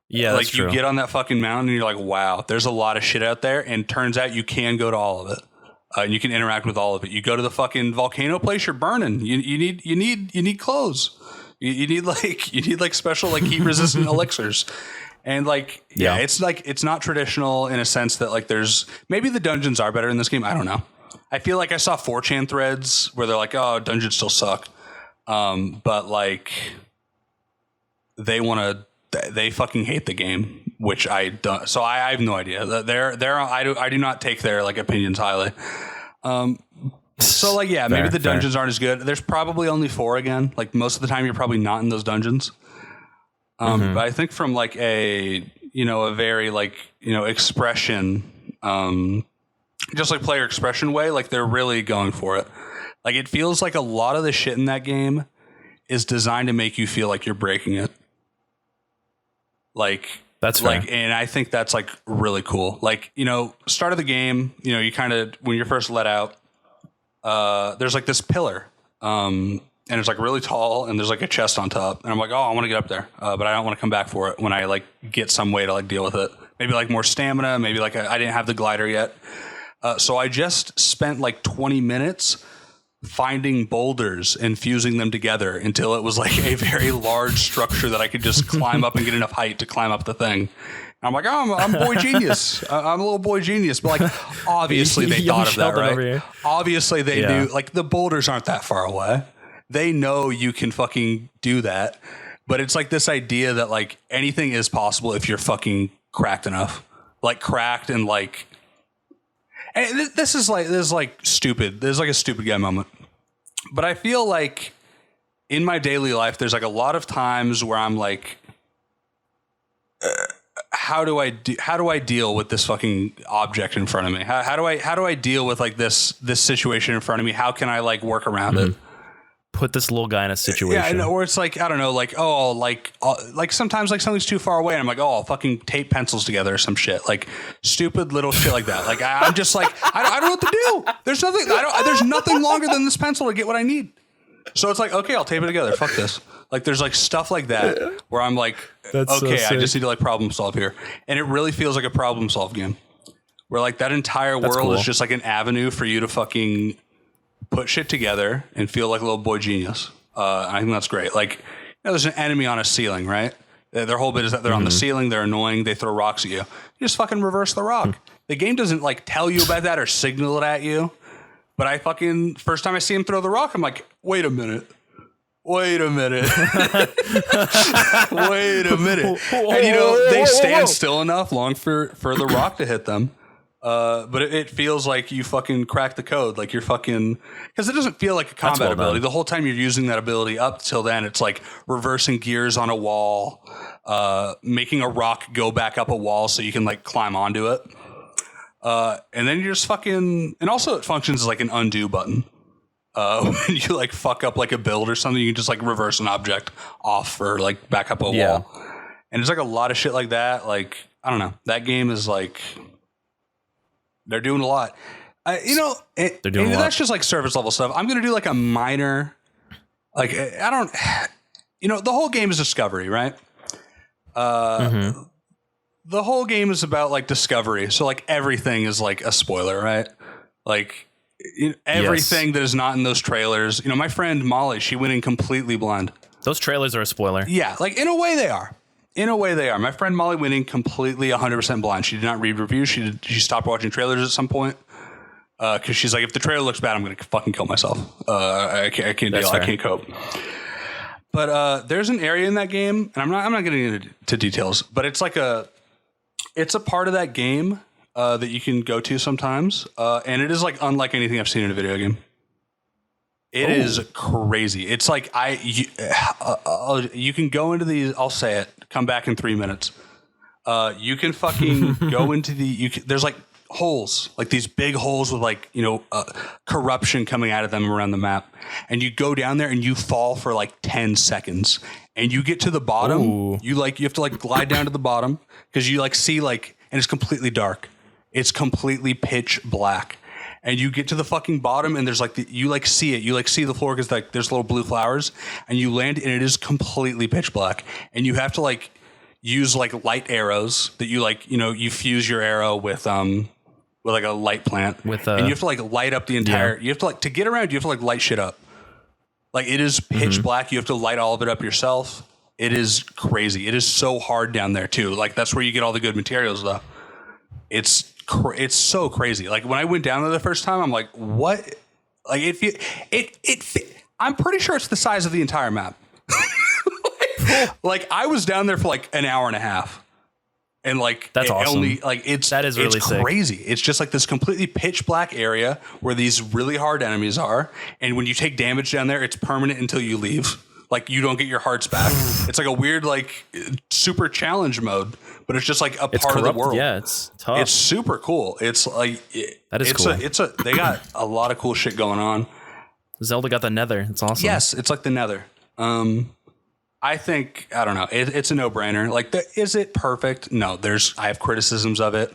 Yeah, like that's true. You get on that fucking mountain and you're like, wow, there's a lot of shit out there. And turns out you can go to all of it. And you can interact with all of it. You go to the fucking volcano place, you're burning. You need clothes. You need like special like heat resistant elixirs. And like, it's like, it's not traditional in a sense that like there's maybe the dungeons are better in this game. I don't know. I feel like I saw 4chan threads where they're like, oh, dungeons still suck. But like they fucking hate the game, which I don't. So I have no idea. I do not take their like opinions highly. So like, yeah, maybe the dungeons aren't as good. There's probably only 4 again. Like most of the time you're probably not in those dungeons. But I think from like a very like, expression, just like player expression way, like they're really going for it. Like it feels like a lot of the shit in that game is designed to make you feel like you're breaking it. Like that's like, fair. and I think that's like really cool. Like, start of the game, you kind of, when you're first let out, there's like this pillar, and it's like really tall and there's like a chest on top. And I'm like, oh, I want to get up there. But I don't want to come back for it when I like get some way to like deal with it. Maybe like more stamina. Maybe like I didn't have the glider yet. So I just spent like 20 minutes finding boulders and fusing them together until it was like a very large structure that I could just climb up and get enough height to climb up the thing. I'm like, oh, I'm boy genius. I'm a little boy genius. But like, obviously they thought of that, right? Obviously they knew, like the boulders aren't that far away. They know you can fucking do that. But it's like this idea that like anything is possible if you're fucking cracked enough. Like cracked and like, and this is like stupid. There's like a stupid guy moment. But I feel like in my daily life, there's like a lot of times where I'm like, how do I deal with this fucking object in front of me? How do I deal with like this situation in front of me? How can I like work around it? Put this little guy in a situation. Yeah, or it's like, I don't know, like, oh, like sometimes like something's too far away and I'm like, oh, I'll fucking tape pencils together or some shit, like stupid little shit like that. Like I'm just like, I don't know what to do. There's nothing longer than this pencil to get what I need. So it's like, okay, I'll tape it together. Fuck this. Like there's like stuff like that where I'm like, okay, I just need to like problem solve here. And it really feels like a problem solve game where like that entire world is just like an avenue for you to fucking put shit together and feel like a little boy genius. I think that's great. Like, there's an enemy on a ceiling, right? Their whole bit is that they're on the ceiling, they're annoying, they throw rocks at you. You just fucking reverse the rock. The game doesn't like tell you about that or signal it at you. But I fucking, first time I see him throw the rock, I'm like, wait a minute. Wait a minute. And they stand still enough long for the rock to hit them. But it feels like you fucking crack the code. Like you're fucking, because it doesn't feel like a combat ability. The whole time you're using that ability up till then, it's like reversing gears on a wall, making a rock go back up a wall so you can like climb onto it. And then you're just fucking, and also it functions as like an undo button. When you like fuck up like a build or something, you can just like reverse an object off or like back up a wall. And there's like a lot of shit like that. Like, I don't know. That game is like, they're doing a lot. They're doing a lot. That's just like surface level stuff. I'm going to do like a minor, like, I don't, the whole game is discovery, right? The whole game is about like discovery. So like everything is like a spoiler, right? Like everything that is not in those trailers. My friend Molly, she went in completely blind. Those trailers are a spoiler. Yeah. Like in a way they are. My friend Molly went in completely 100% blind. She did not read reviews. She stopped watching trailers at some point because she's like, if the trailer looks bad, I'm going to fucking kill myself. I can't deal. I can't cope. But there's an area in that game, and I'm not getting into details, but it's like it's a part of that game that you can go to sometimes, and it is like unlike anything I've seen in a video game. It is crazy. It's like you can go into these. I'll say it. Come back in 3 minutes. You can fucking go into there's like holes, like these big holes with like, corruption coming out of them around the map. And you go down there and you fall for like 10 seconds and you get to the bottom. Ooh. You have to like glide down to the bottom because you like see like, and it's completely dark. It's completely pitch black. And you get to the fucking bottom and there's like you see it. You like see the floor because like there's little blue flowers and you land and it is completely pitch black. And you have to like use like light arrows that you like, you fuse your arrow with like a light plant. And you have to like light up the entire, you have to like, to get around, you have to like light shit up. Like it is pitch black. You have to light all of it up yourself. It is crazy. It is so hard down there too. Like that's where you get all the good materials though. It's it's so crazy. Like when I went down there the first time, I'm like, what? Like I'm pretty sure it's the size of the entire map. Like I was down there for like an hour and a half. And like that's awesome. That is really crazy. It's just like this completely pitch black area where these really hard enemies are. And when you take damage down there, it's permanent until you leave. Like you don't get your hearts back. It's like a weird, like super challenge mode, but it's just like a part of the world. Yeah, it's tough. It's super cool. It's like that is cool. They got a lot of cool shit going on. Zelda got the Nether. It's awesome. Yes, it's like the Nether. I think, I don't know. It's a no-brainer. Like, is it perfect? No, I have criticisms of it.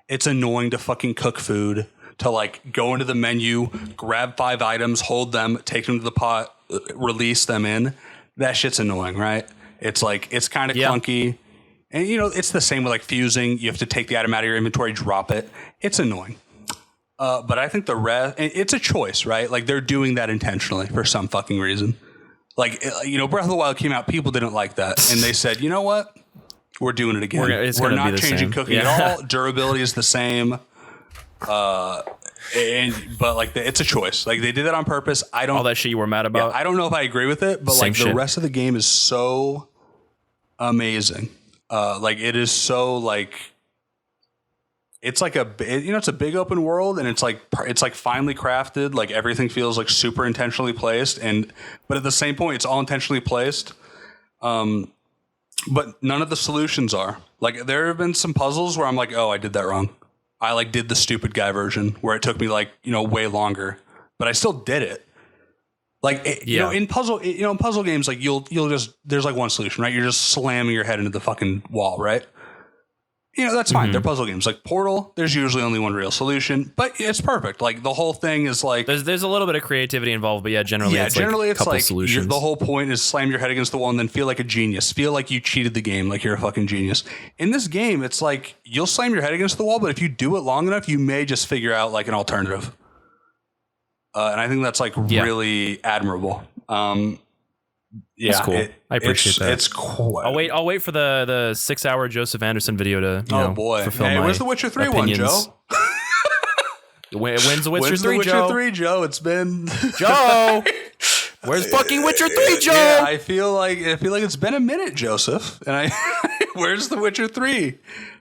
It's annoying to fucking cook food, to like go into the menu, grab 5 items, hold them, take them to the pot, release them in. That shit's annoying, right? It's like, it's kind of clunky. And you know, it's the same with like fusing. You have to take the item out of your inventory, drop it. It's annoying. But I think the rest, it's a choice, right? Like they're doing that intentionally for some fucking reason. Like, you know, Breath of the Wild came out, people didn't like that. And they said, you know what? We're doing it again. We're not changing cooking at all. Durability is the same. But like, it's a choice. Like, they did that on purpose. All that shit you were mad about. Yeah, I don't know if I agree with it, but like, the rest of the game is so amazing. Like, it is so, like, it's like it's a big open world, and it's like finely crafted. Like everything feels like super intentionally placed, but at the same point, it's all intentionally placed. But none of the solutions are. Like there have been some puzzles where I'm like, oh, I did that wrong. I like did the stupid guy version where it took me like, you know, way longer, but I still did it. Like you know, in puzzle games, like you'll just there's like one solution, right? You're just slamming your head into the fucking wall, right? You know, that's fine. They're puzzle games. Like Portal, there's usually only one real solution, but it's perfect. Like the whole thing is like there's a little bit of creativity involved, but generally it's like solutions. The whole point is slam your head against the wall and then feel like a genius. Feel like you cheated the game, like you're a fucking genius. In this game, it's like you'll slam your head against the wall, but if you do it long enough, you may just figure out like an alternative. And I think that's like really admirable. That's cool. I appreciate that. It's cool. I'll wait for the 6-hour Joseph Anderson video to fulfill my where's the Witcher 3 opinions. one, Joe? When's the Witcher 3, the Witcher Joe? 3, Joe? It's been Joe. Where's fucking Witcher 3, Joe? Yeah, I feel like it's been a minute, Joseph. And where's the Witcher 3?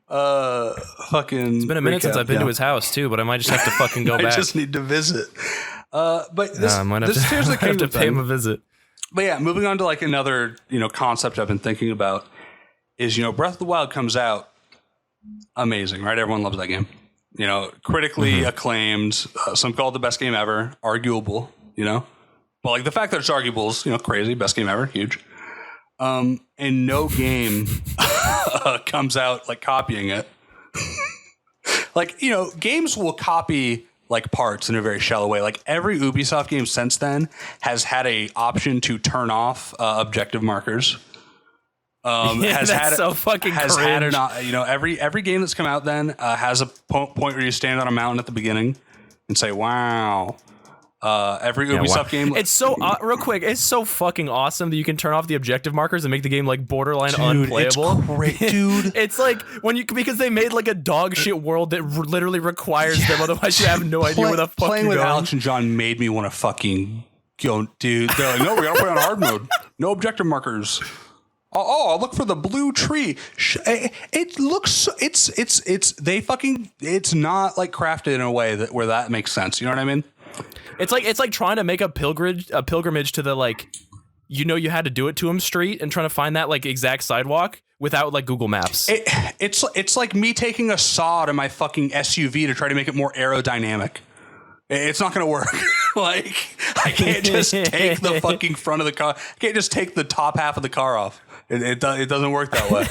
It's been a minute since I've been to his house too, but I might just have to fucking go back. I just need to visit. But this, I might have to pay him a visit. But yeah, moving on to like another, you know, concept I've been thinking about is, you know, Breath of the Wild comes out, amazing, right? Everyone loves that game. You know, critically acclaimed, some call it the best game ever, arguable, you know? But like the fact that it's arguable is, you know, crazy, best game ever, huge. And no game comes out like copying it. Like, you know, games will copy like parts in a very shallow way. Like every Ubisoft game since then has had a option to turn off objective markers. So fucking has cringe. had an, you know, every game that's come out then has a point where you stand on a mountain at the beginning and say, wow. Every Ubisoft game. It's so real quick. It's so fucking awesome that you can turn off the objective markers and make the game like borderline unplayable. It's great, dude. It's like because they made like a dog shit world that literally requires them. Otherwise, you have no idea where the fuck playing you're with going. Alex and John made me want to fucking go, dude. They're like, no, we gotta play on hard mode. No objective markers. Oh, I'll look for the blue tree. It looks. It's not like crafted in a way where that makes sense. You know what I mean? It's like trying to make a pilgrimage to the like, you know, you had to do it to him street and trying to find that like exact sidewalk without like Google Maps. It's like me taking a saw to my fucking SUV to try to make it more aerodynamic. It's not going to work. Like I can't just take the fucking front of the car. I can't just take the top half of the car off. It doesn't work that way.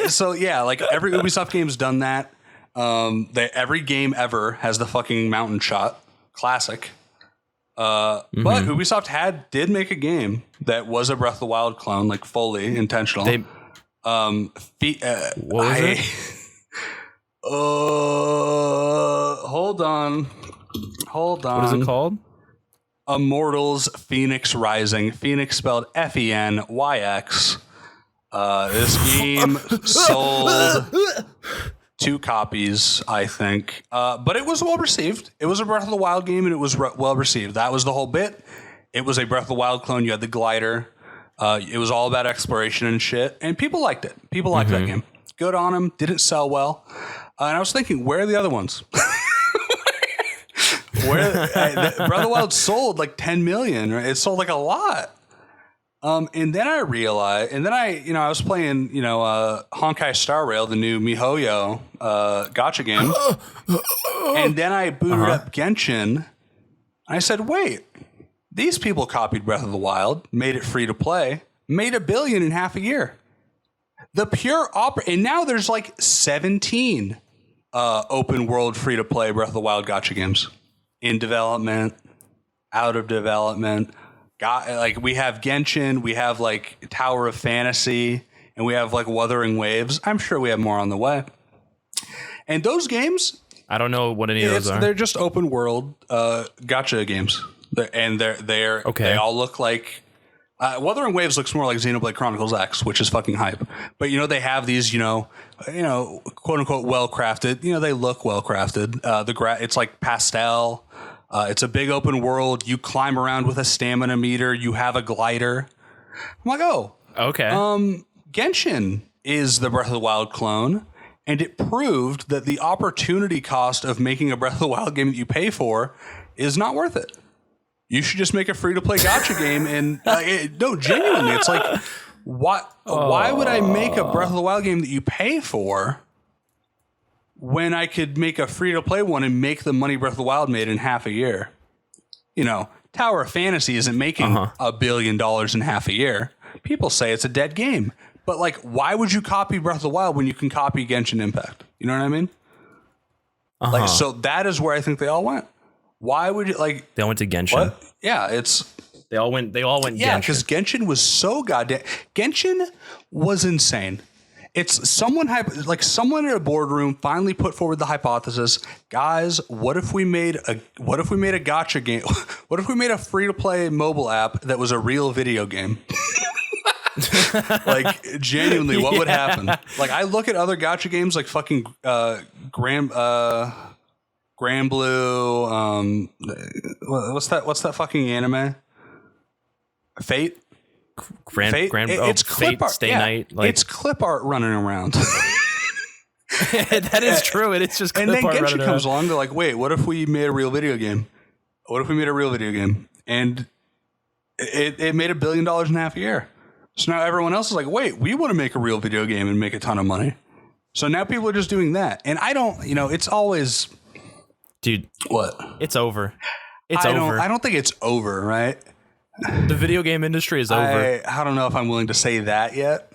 So yeah, like every Ubisoft game's done that. Every game ever has the fucking mountain shot. Classic. But Ubisoft did make a game that was a Breath of the Wild clone, like fully intentional. What was it? Hold on. What is it called? Immortals Phoenix Rising. Phoenix spelled Fenyx. This game sold 2 copies, I think. But it was well received. It was a Breath of the Wild game, and it was well received. That was the whole bit. It was a Breath of the Wild clone. You had the glider. It was all about exploration and shit, and people liked it. People liked that game. Good on them. Didn't sell well. And I was thinking, where are the other ones? Breath of the Wild sold like 10 million. Right? It sold like a lot. And then I realized, I was playing, Honkai Star Rail, the new MiHoYo gacha game. And then I booted up Genshin. I said, wait, these people copied Breath of the Wild, made it free to play, made $1 billion in half a year. The pure and now there's like 17 open world free to play Breath of the Wild gacha games in development, out of development. We have Genshin, we have like Tower of Fantasy, and we have like Wuthering Waves. I'm sure we have more on the way. And those games, I don't know what any of those are. They're just open world gacha games, they're okay. They all look like Wuthering Waves looks more like Xenoblade Chronicles X, which is fucking hype. But they have these quote unquote well crafted. They look well crafted. It's like pastel. It's a big open world. You climb around with a stamina meter. You have a glider. I'm like, oh, okay. Genshin is the Breath of the Wild clone, and it proved that the opportunity cost of making a Breath of the Wild game that you pay for is not worth it. You should just make a free-to-play gacha game, and no, genuinely, it's like, why would I make a Breath of the Wild game that you pay for when I could make a free-to-play one and make the money Breath of the Wild made in half a year? Tower of Fantasy isn't making $1 billion in half a year. People say it's a dead game. But, like, why would you copy Breath of the Wild when you can copy Genshin Impact? You know what I mean? Like, so that is where I think they all went. Why would you, like... They all went to Genshin. What? Yeah, it's... They all went Yeah, Genshin. because Genshin was so goddamn... Genshin was insane. It's someone at a boardroom finally put forward the hypothesis, guys, what if we made a gacha game? What if we made a free-to-play mobile app that was a real video game? Like, genuinely, what would happen? Like, I look at other gacha games like fucking Grand Blue, what's that fucking anime? Fate? It's clip art. Stay Night. Like, it's clip art running around. That is true. And it's just clip art. And then Genshin comes along. They're like, wait, what if we made a real video game? And it made $1 billion in half a year. So now everyone else is like, wait, we want to make a real video game and make a ton of money. So now people are just doing that. And I don't, it's always... Dude. What? It's over. I don't think it's over, right? The video game industry is over. I don't know if I'm willing to say that yet,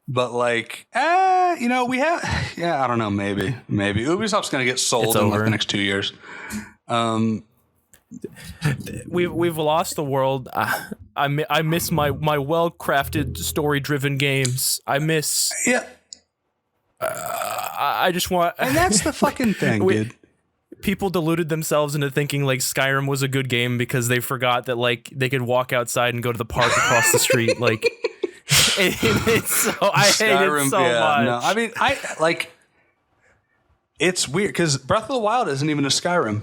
but like, we have, I don't know, maybe Ubisoft's going to get sold in like the next 2 years. We've lost the world. I miss my well-crafted, story-driven games. I miss. Yeah. I just want, and that's the fucking thing, dude. People deluded themselves into thinking like Skyrim was a good game because they forgot that like they could walk outside and go to the park across the street. Like, I hate it so much. No, I mean, it's weird because Breath of the Wild isn't even a Skyrim.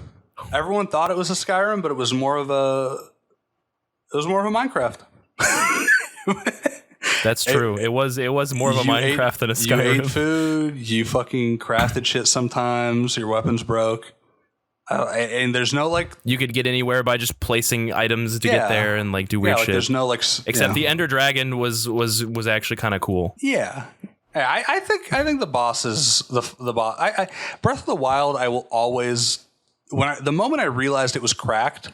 Everyone thought it was a Skyrim, but it was more of a Minecraft. That's true. It was more of a Minecraft than a Skyrim. You ate food. You fucking crafted shit sometimes. Your weapons broke. And there's no like... You could get anywhere by just placing items to get there and like do weird shit. There's no like... Except the Ender Dragon was actually kind of cool. Yeah. I think the boss is the boss. Breath of the Wild, I will always... the moment I realized it was cracked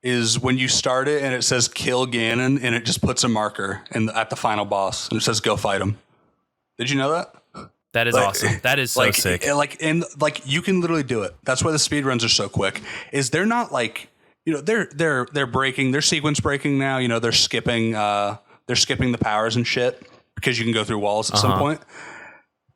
is when you start it and it says kill Ganon and it just puts a marker at the final boss and it says go fight him. Did you know that? That is awesome. That is so sick. You can literally do it. That's why the speedruns are so quick. Is they're not like, they're breaking, they're sequence breaking now. They're skipping the powers and shit because you can go through walls at some point.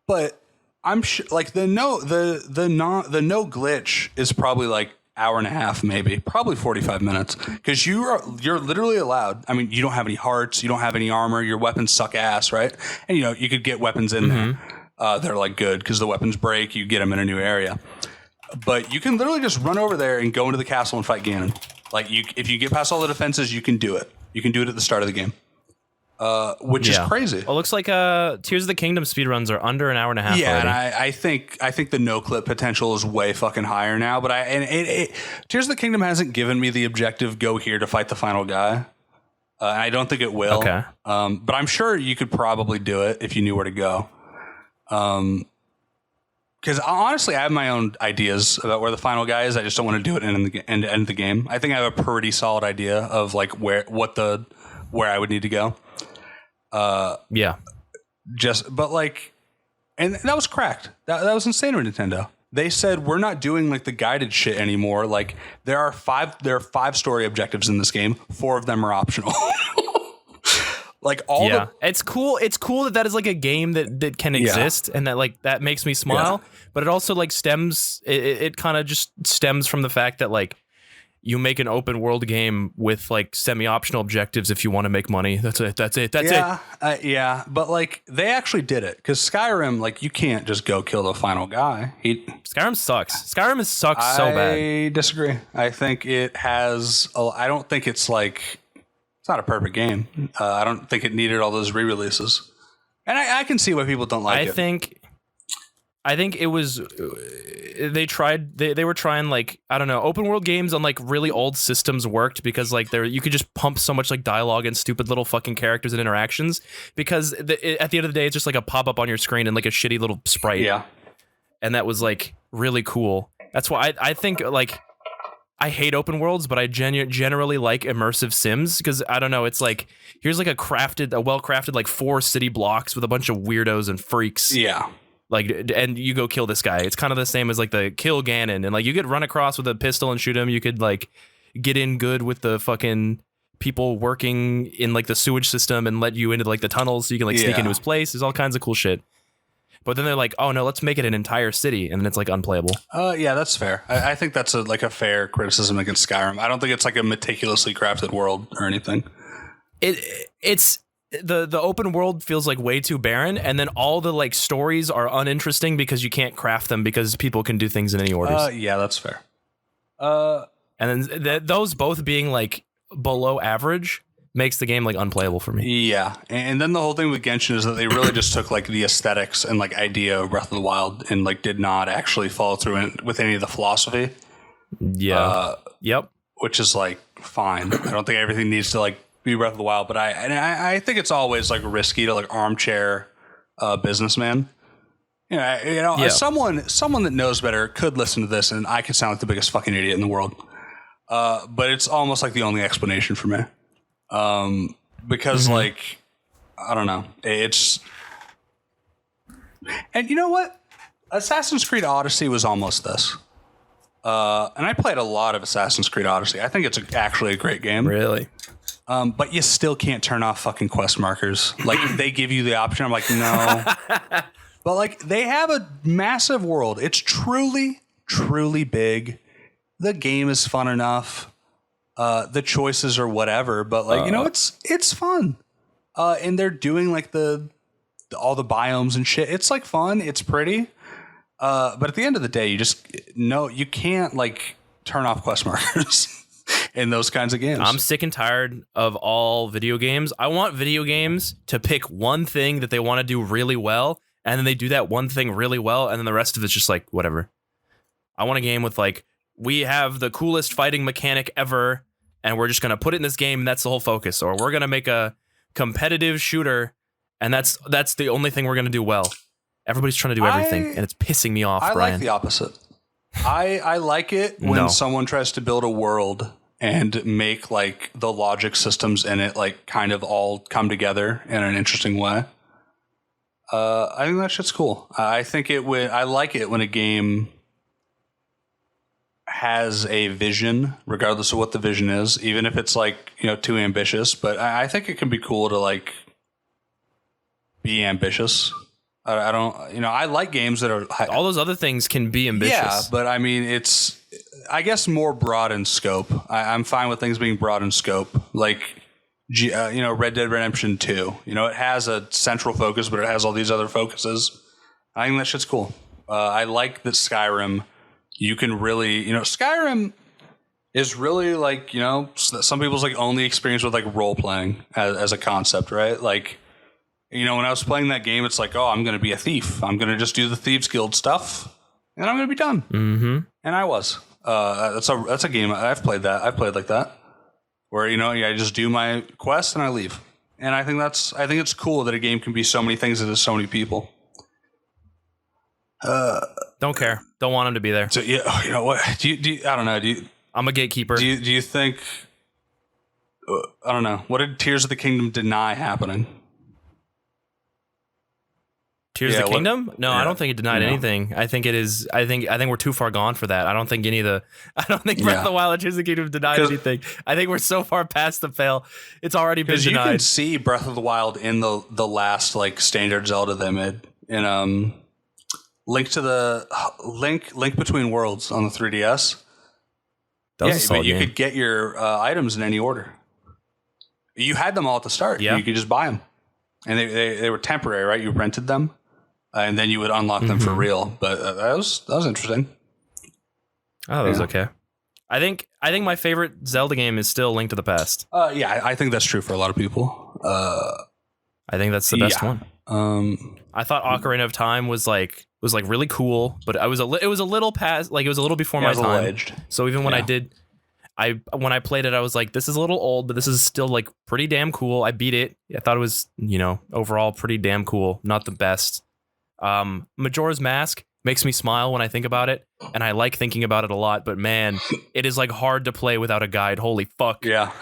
But I'm sure like the no glitch is probably like hour and a half, maybe probably 45 minutes because you're literally allowed. I mean, you don't have any hearts, you don't have any armor, your weapons suck ass, right? And you could get weapons in there. they're like good because the weapons break. You get them in a new area, but you can literally just run over there and go into the castle and fight Ganon. Like if you get past all the defenses, you can do it. You can do it at the start of the game, which is crazy. Well, it looks like Tears of the Kingdom speedruns are under an hour and a half. Yeah, already. and I think the no clip potential is way fucking higher now. But Tears of the Kingdom hasn't given me the objective go here to fight the final guy. I don't think it will. Okay. But I'm sure you could probably do it if you knew where to go. Because honestly, I have my own ideas about where the final guy is. I just don't want to do it to end the game. I think I have a pretty solid idea of like where I would need to go. But that was cracked. That was insane with Nintendo. They said we're not doing like the guided shit anymore. Like there are five story objectives in this game. 4 of them are optional. Like it's cool. It's cool that is like a game that can exist and that like that makes me smile. Yeah. But it also like stems. It kind of just stems from the fact that like you make an open world game with like semi-optional objectives if you want to make money. That's it. That's it. But like they actually did it because Skyrim, like you can't just go kill the final guy. Skyrim sucks. Skyrim sucks so bad. I disagree. I think it has. I don't think it's like it's not a perfect game. I don't think it needed all those re-releases, and I can see why people don't like it. I think it was they were trying like I don't know, open world games on like really old systems worked because like you could just pump so much like dialogue and stupid little fucking characters and interactions because at the end of the day it's just like a pop-up on your screen and like a shitty little sprite. Yeah. And that was like really cool. That's why I think like I hate open worlds, but I generally like immersive sims because I don't know, it's like here's like a well-crafted like 4 city blocks with a bunch of weirdos and freaks. Yeah. Like, and you go kill this guy. It's kind of the same as like the kill Ganon. And like you could run across with a pistol and shoot him. You could like get in good with the fucking people working in like the sewage system and let you into like the tunnels so you can like sneak into his place. There's all kinds of cool shit. But then they're like, oh no, let's make it an entire city. And then it's like unplayable. Yeah, that's fair. I think that's a fair criticism against Skyrim. I don't think it's like a meticulously crafted world or anything. It's the open world feels like way too barren, and then all the like stories are uninteresting because you can't craft them because people can do things in any orders. Yeah, that's fair. And then those both being like below average makes the game like unplayable for me. Yeah, and then the whole thing with Genshin is that they really just took like the aesthetics and like idea of Breath of the Wild and like did not actually follow through with any of the philosophy. Yeah. Yep. Which is like fine. I don't think everything needs to like be Breath of the Wild, but I think it's always like risky to like armchair businessman. As someone that knows better could listen to this, and I could sound like the biggest fucking idiot in the world. But it's almost like the only explanation for me, because like I don't know, it's and you know what, Assassin's Creed Odyssey was almost this. And I played a lot of Assassin's Creed Odyssey. I think it's actually a great game. Really. But you still can't turn off fucking quest markers. Like they give you the option. I'm like, no. But like they have a massive world. It's truly, truly big. The game is fun enough. The choices are whatever, but like, it's fun. And they're doing like all the biomes and shit. It's like fun. It's pretty. But at the end of the day, you can't like turn off quest markers. In those kinds of games. I'm sick and tired of all video games. I want video games to pick one thing that they want to do really well, and then they do that one thing really well, and then the rest of it's just like, whatever. I want a game with like, we have the coolest fighting mechanic ever, and we're just going to put it in this game, and that's the whole focus. Or we're going to make a competitive shooter, and that's the only thing we're going to do well. Everybody's trying to do everything, and it's pissing me off, Brian. I like the opposite. I like it when someone tries to build a world and make like the logic systems in it like kind of all come together in an interesting way. I think that shit's cool. I like it when a game has a vision, regardless of what the vision is, even if it's like, too ambitious. But I think it can be cool to like be ambitious. I don't, I like games that are... All those other things can be ambitious. Yeah, but I mean, it's, I guess, more broad in scope. I'm fine with things being broad in scope. Like, Red Dead Redemption 2. It has a central focus, but it has all these other focuses. I think that shit's cool. I like that Skyrim, you can really, Skyrim is really like, some people's like only experience with like role playing as a concept, right? Like, when I was playing that game, it's like, oh, I'm going to be a thief. I'm going to just do the Thieves Guild stuff and I'm going to be done. Mm-hmm. And I was. That's a game. I've played that. I've played like that where, I just do my quest and I leave. And I think it's cool that a game can be so many things to so many people. Don't care. Don't want him to be there. So yeah, you know what? Do you? I don't know. I'm a gatekeeper. Do you think? I don't know. What did Tears of the Kingdom deny happening? Tears of the Kingdom? No, I don't think it denied anything. I think it is. I think we're too far gone for that. I don't think Breath of the Wild and Tears of the Kingdom denied anything. I think we're so far past the fail. It's already been denied. You can see Breath of the Wild in the last like standard Zelda they made in Link Between Worlds on the 3DS. But you could get your items in any order. You had them all at the start. Yeah. You could just buy them. And they were temporary, right? You rented them. And then you would unlock them for real. But that was interesting. Oh, that was okay. I think my favorite Zelda game is still Link to the Past. I think that's true for a lot of people. I think that's the best one. I thought Ocarina of Time was really cool, but it was a little past, like it was a little before my time. Edged. So even when when I played it, I was like, this is a little old, but this is still like pretty damn cool. I beat it. I thought it was, overall pretty damn cool. Not the best. Majora's Mask makes me smile when I think about it, and I like thinking about it a lot, but man, it is like hard to play without a guide. Holy fuck. Yeah.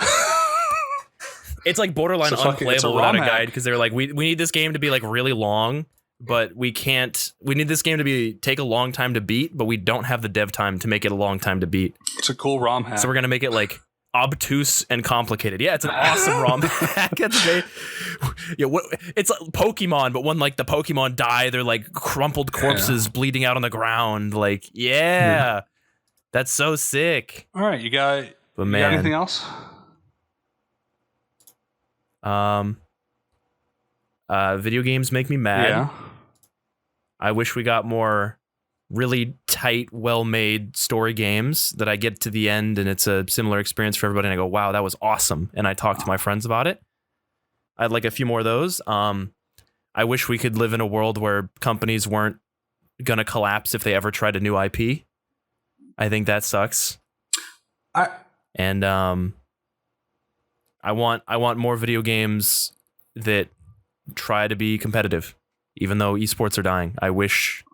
It's like borderline unplayable without a guide because they're like, we need this game to be like really long, but we need this game to take a long time to beat, but we don't have the dev time to make it a long time to beat. It's a cool ROM hack. So we're going to make it like obtuse and complicated. Yeah, it's an awesome ROM hack. It's like Pokemon, but when like the Pokemon die, they're like crumpled corpses bleeding out on the ground. Like, that's so sick. All right, you got anything else? Video games make me mad. Yeah. I wish we got more really tight, well-made story games that I get to the end and it's a similar experience for everybody and I go, wow, that was awesome. And I talk to my friends about it. I'd like a few more of those. I wish we could live in a world where companies weren't going to collapse if they ever tried a new IP. I think that sucks. I want more video games that try to be competitive, even though esports are dying. I wish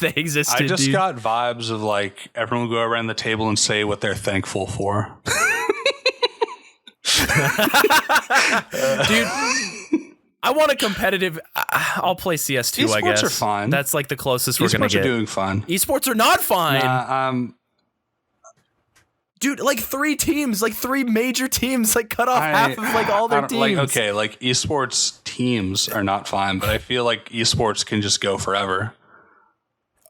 they existed. I just got vibes of like everyone will go around the table and say what they're thankful for. Dude, I want a competitive. I'll play CS2. Esports I guess are fine. That's like the closest we're gonna get. Esports are doing fine. Esports are not fine. Dude, like three major teams, like cut off half of like all their teams. Like esports teams are not fine, but I feel like esports can just go forever.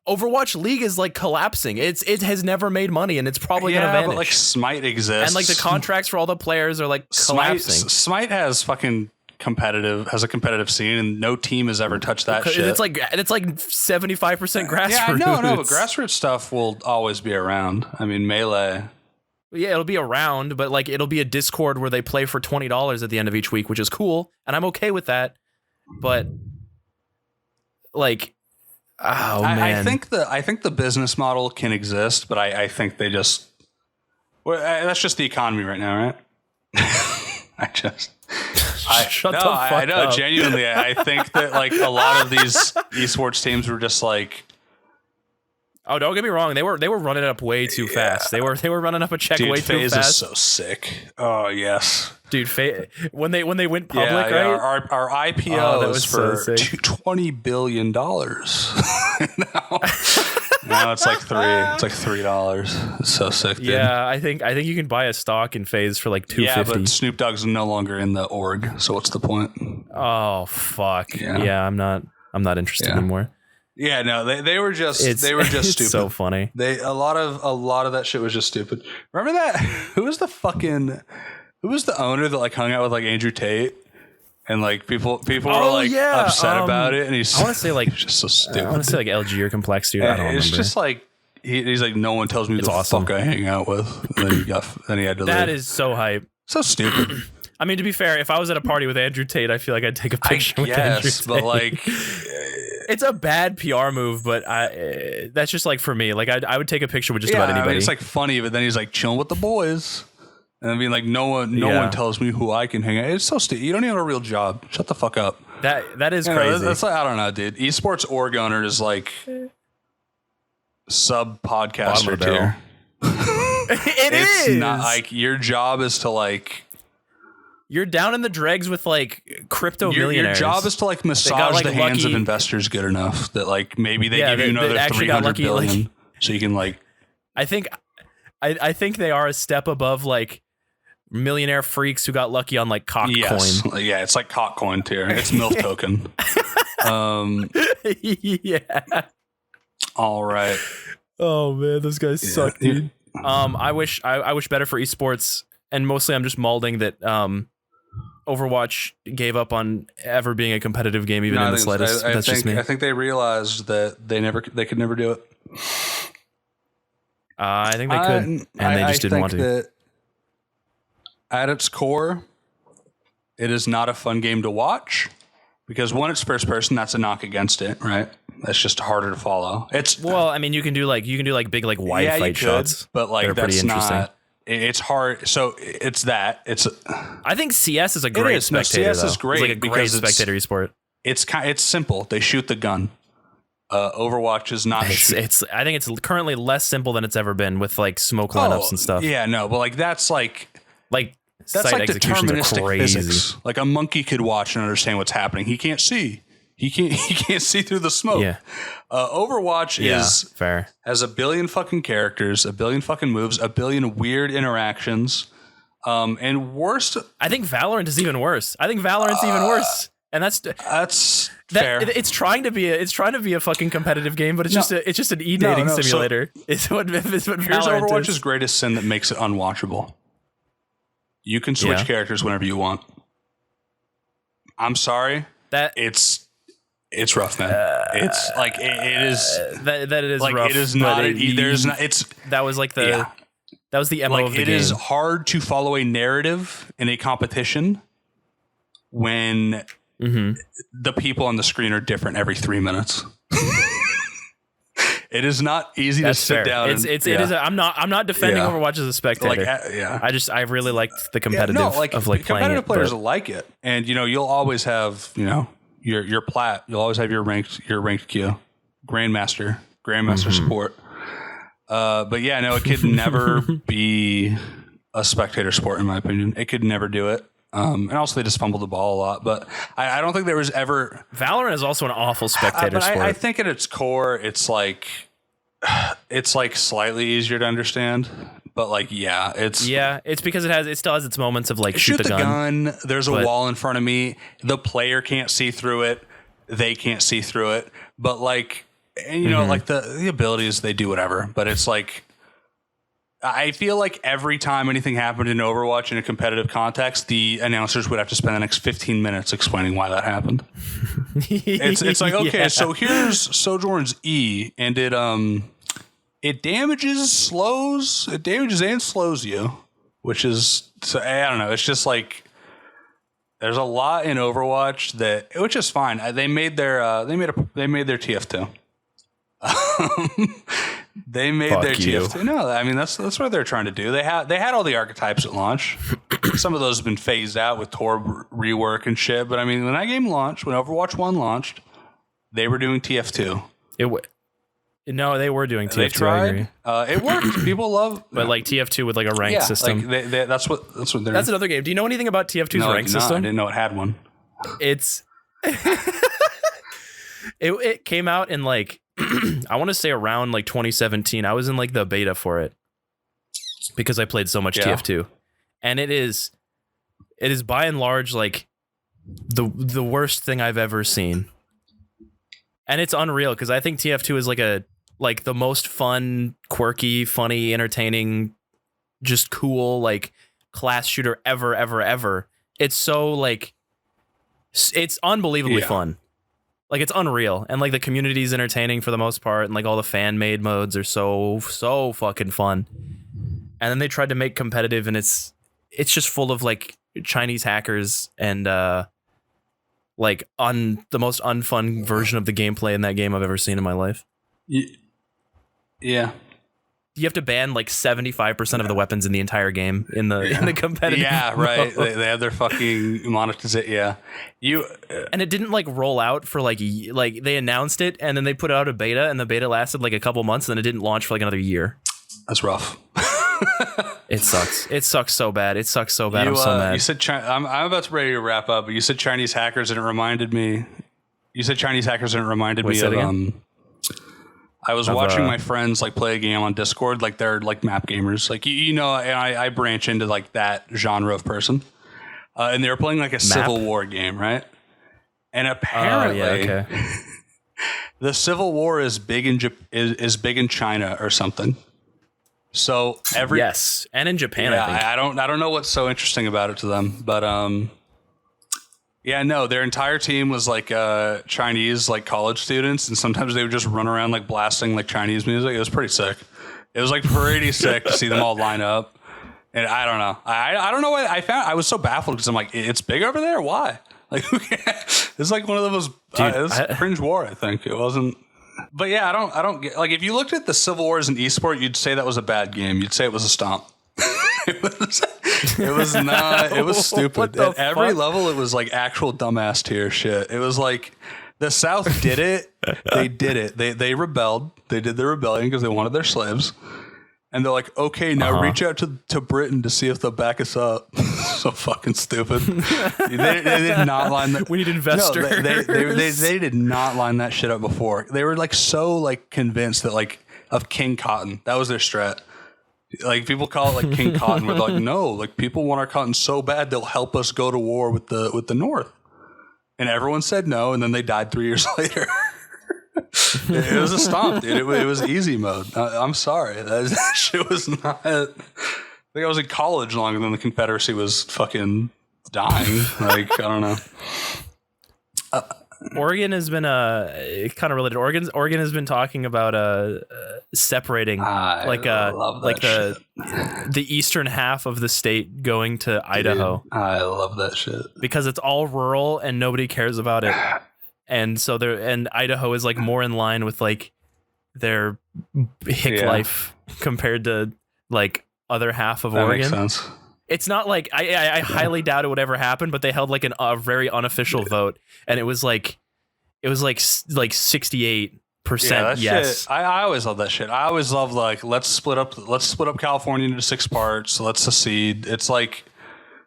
Overwatch League is like collapsing. It has never made money, and it's probably gonna vanish. But like Smite exists, and like the contracts for all the players are like collapsing. Smite has a competitive scene, and no team has ever touched that shit. It's like 75% grassroots. Yeah, no, but grassroots stuff will always be around. I mean, Melee. Yeah, it'll be around, but like it'll be a Discord where they play for $20 at the end of each week, which is cool, and I'm okay with that. But like, man, I think the business model can exist, but I think they just that's just the economy right now, right? Shut the fuck I know, up. genuinely, I think that like a lot of these esports teams were just like. Oh, don't get me wrong. They were running up way too fast. They were running up a check way too fast. FaZe is so sick. Oh yes, dude. When they went public, right? Our IPO was for $20 billion. now it's like $3. It's like $3. It's so sick. Dude. Yeah, I think you can buy a stock in FaZe for like $250. Yeah, but Snoop Dogg's no longer in the org. So what's the point? Oh fuck. Yeah, I'm not interested anymore. Yeah, no, they were just stupid. It's so funny. A lot of that shit was just stupid. Remember that? Who was the owner that like hung out with like Andrew Tate? And like people were like upset about it, and I want to say like he's just so stupid. I want to say like LG or Complex, dude. I don't remember. It's just like he's like, no one tells me the fuck I hang out with. And then he had to leave. That is so hype. So stupid. I mean, to be fair, if I was at a party with Andrew Tate, I feel like I'd take a picture with Andrew Tate. But like, it's a bad PR move, but that's just like for me. Like I would take a picture with just about anybody. I mean, it's like funny, but then he's like chilling with the boys. And I mean, like no one tells me who I can hang out. It's so stupid. You don't even have a real job. Shut the fuck up. That is crazy. That's like, I don't know, dude. Esports Oregoner is like sub podcaster tier. It's not like your job is to like. You're down in the dregs with like crypto millionaires. Your job is to like massage the hands of investors good enough that like maybe they give you another 300 billion, so you can like. I think they are a step above like millionaire freaks who got lucky on like coin. Yeah, it's like coin tier. It's MILF token. Yeah. All right. Oh man, those guys suck, dude. I wish better for esports, and mostly I'm just mauling that Overwatch gave up on ever being a competitive game, even in the slightest. That's just me. I think they realized that they could never do it. I think they could, and they just didn't want to. That at its core, it is not a fun game to watch because one, it's first person. That's a knock against it, right? That's just harder to follow. I mean, you can do big like wide fight shots, but like that's not. It's hard. So it's that. I think CS is a great spectator. CS is great. It's like a great spectator esport. It's simple. They shoot the gun. Overwatch is not. I think it's currently less simple than it's ever been with like smoke lineups and stuff. Yeah, no, but like that's like that's like deterministic crazy. Physics. Like a monkey could watch and understand what's happening. He can't see. He can't see through the smoke. Yeah. Overwatch has a billion fucking characters, a billion fucking moves, a billion weird interactions. And worst, I think Valorant is even worse. Even worse. And that's fair. It's trying to be a fucking competitive game, but it's just an e-dating simulator. It's what here's Overwatch's greatest sin that makes it unwatchable. You can switch characters whenever you want. I'm sorry. It's rough, man. It's like it is. That it is like rough. It is not. There's not. It's that was like the that was the MO of the game. It is hard to follow a narrative in a competition when the people on the screen are different every 3 minutes. It is not easy to sit down. It is. I'm not defending Overwatch as a spectator. I really liked the competitive of like playing it. Competitive players like it, and you'll always have your plat. You'll always have your ranked queue, grandmaster support. But yeah, no, it could never be a spectator sport in my opinion. It could never do it. And also they just fumbled the ball a lot, but I don't think there was ever. Valorant is also an awful spectator sport. I think at its core, it's like slightly easier to understand, but it's because it still has its moments of like shoot the gun. There's a wall in front of me. The player can't see through it. They can't see through it. But like, and like the abilities, they do whatever. But it's like. I feel like every time anything happened in Overwatch in a competitive context, the announcers would have to spend the next 15 minutes explaining why that happened. It's like, okay, so here's Sojourn's E, and it damages and slows you, which is, I don't know. It's just like there's a lot in Overwatch which is fine. They made their TF2. They made their TF2. No, I mean that's what they're trying to do. They had all the archetypes at launch. Some of those have been phased out with Tor rework and shit. But I mean, when that game launched, when Overwatch 1 launched, they were doing TF2. No, they were doing TF2. They tried. It worked. People love, but like TF2 with like a ranked system. Like that's what they're. That's another game. Do you know anything about TF2's ranked system? I didn't know it had one. It's it came out in like. I want to say around like 2017. I was in like the beta for it because I played so much TF2, and it is by and large like the worst thing I've ever seen, and it's unreal because I think TF2 is like the most fun, quirky, funny, entertaining, just cool like class shooter ever. It's so like It's unbelievably fun. Like, it's unreal, and like the community's entertaining for the most part, and like all the fan made modes are so fucking fun. And then they tried to make competitive, and it's just full of like Chinese hackers and like on the most unfun version of the gameplay in that game I've ever seen in my life. Yeah. You have to ban like 75% of the weapons in the entire game in the competitive. Yeah, right. They have their fucking monetization. Yeah, and it didn't like roll out for like they announced it and then they put out a beta, and the beta lasted like a couple months, and then it didn't launch for like another year. That's rough. It sucks. It sucks so bad. I'm so mad. You said I'm about to ready to wrap up, but you said Chinese hackers, and it reminded me. You said Chinese hackers, and it reminded me of I was watching my friends like play a game on Discord, like they're like map gamers, like you know, and I branch into like that genre of person, and they were playing like a Civil War game, right? And apparently, the Civil War is big in is big in China or something. So and in Japan, yeah, I think. I don't know what's so interesting about it to them, but yeah, no, their entire team was like Chinese, like college students, and sometimes they would just run around like blasting like Chinese music. It was pretty sick. It was like pretty sick to see them all line up. And I don't know. I don't know what I was so baffled because I'm like, it's big over there. Why? Like, it's like one of those. It's cringe war. I think it wasn't. But yeah, I don't get like if you looked at the Civil War as an esport, you'd say that was a bad game. You'd say it was a stomp. It was not. It was stupid. At every level, it was like actual dumbass tier shit. It was like the South did it. They did it. They rebelled. They did their rebellion because they wanted their slaves. And they're like, okay, now reach out to Britain to see if they'll back us up. So fucking stupid. They did not line that. We need investors. No, they did not line that shit up before. They were like so like convinced that like of King Cotton. That was their strat. Like people call it like King Cotton. We're like, no, like people want our cotton so bad they'll help us go to war with the North. And everyone said no, and then they died 3 years later. It was a stomp, dude. It was easy mode. I'm sorry. That shit was not. I think I was in college longer than the Confederacy was fucking dying. Like, I don't know. Oregon has been kind of related. Oregon has been talking about separating the eastern half of the state going to Idaho. Dude, I love that shit because it's all rural and nobody cares about it. And so Idaho is like more in line with like their hick life compared to like other half of Oregon. Makes sense. It's not like I highly doubt it would ever happen, but they held like a very unofficial vote, and it was like 68%. Yes, shit. I always love that shit. I always love like let's split up California into 6 parts. Let's secede. It's like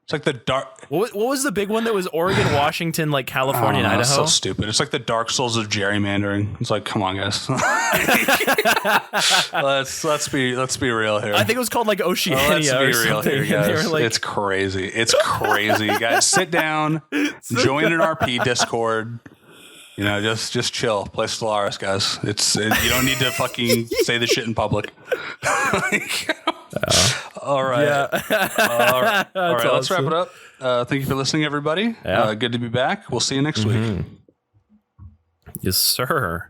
the dark. What was the big one that was Oregon, Washington, like California, and Idaho? It's so stupid. It's like the Dark Souls of gerrymandering. It's like, come on, guys. let's be real here. I think it was called like Oceania. Let's be real here, guys. Like, it's crazy. It's crazy, guys. Sit down, join an RP Discord. You know, just chill. Play Stellaris, guys. You don't need to fucking say the shit in public. All right. Yeah. All right. Let's wrap it up. Thank you for listening, everybody. Yeah. Good to be back. We'll see you next week. Yes, sir.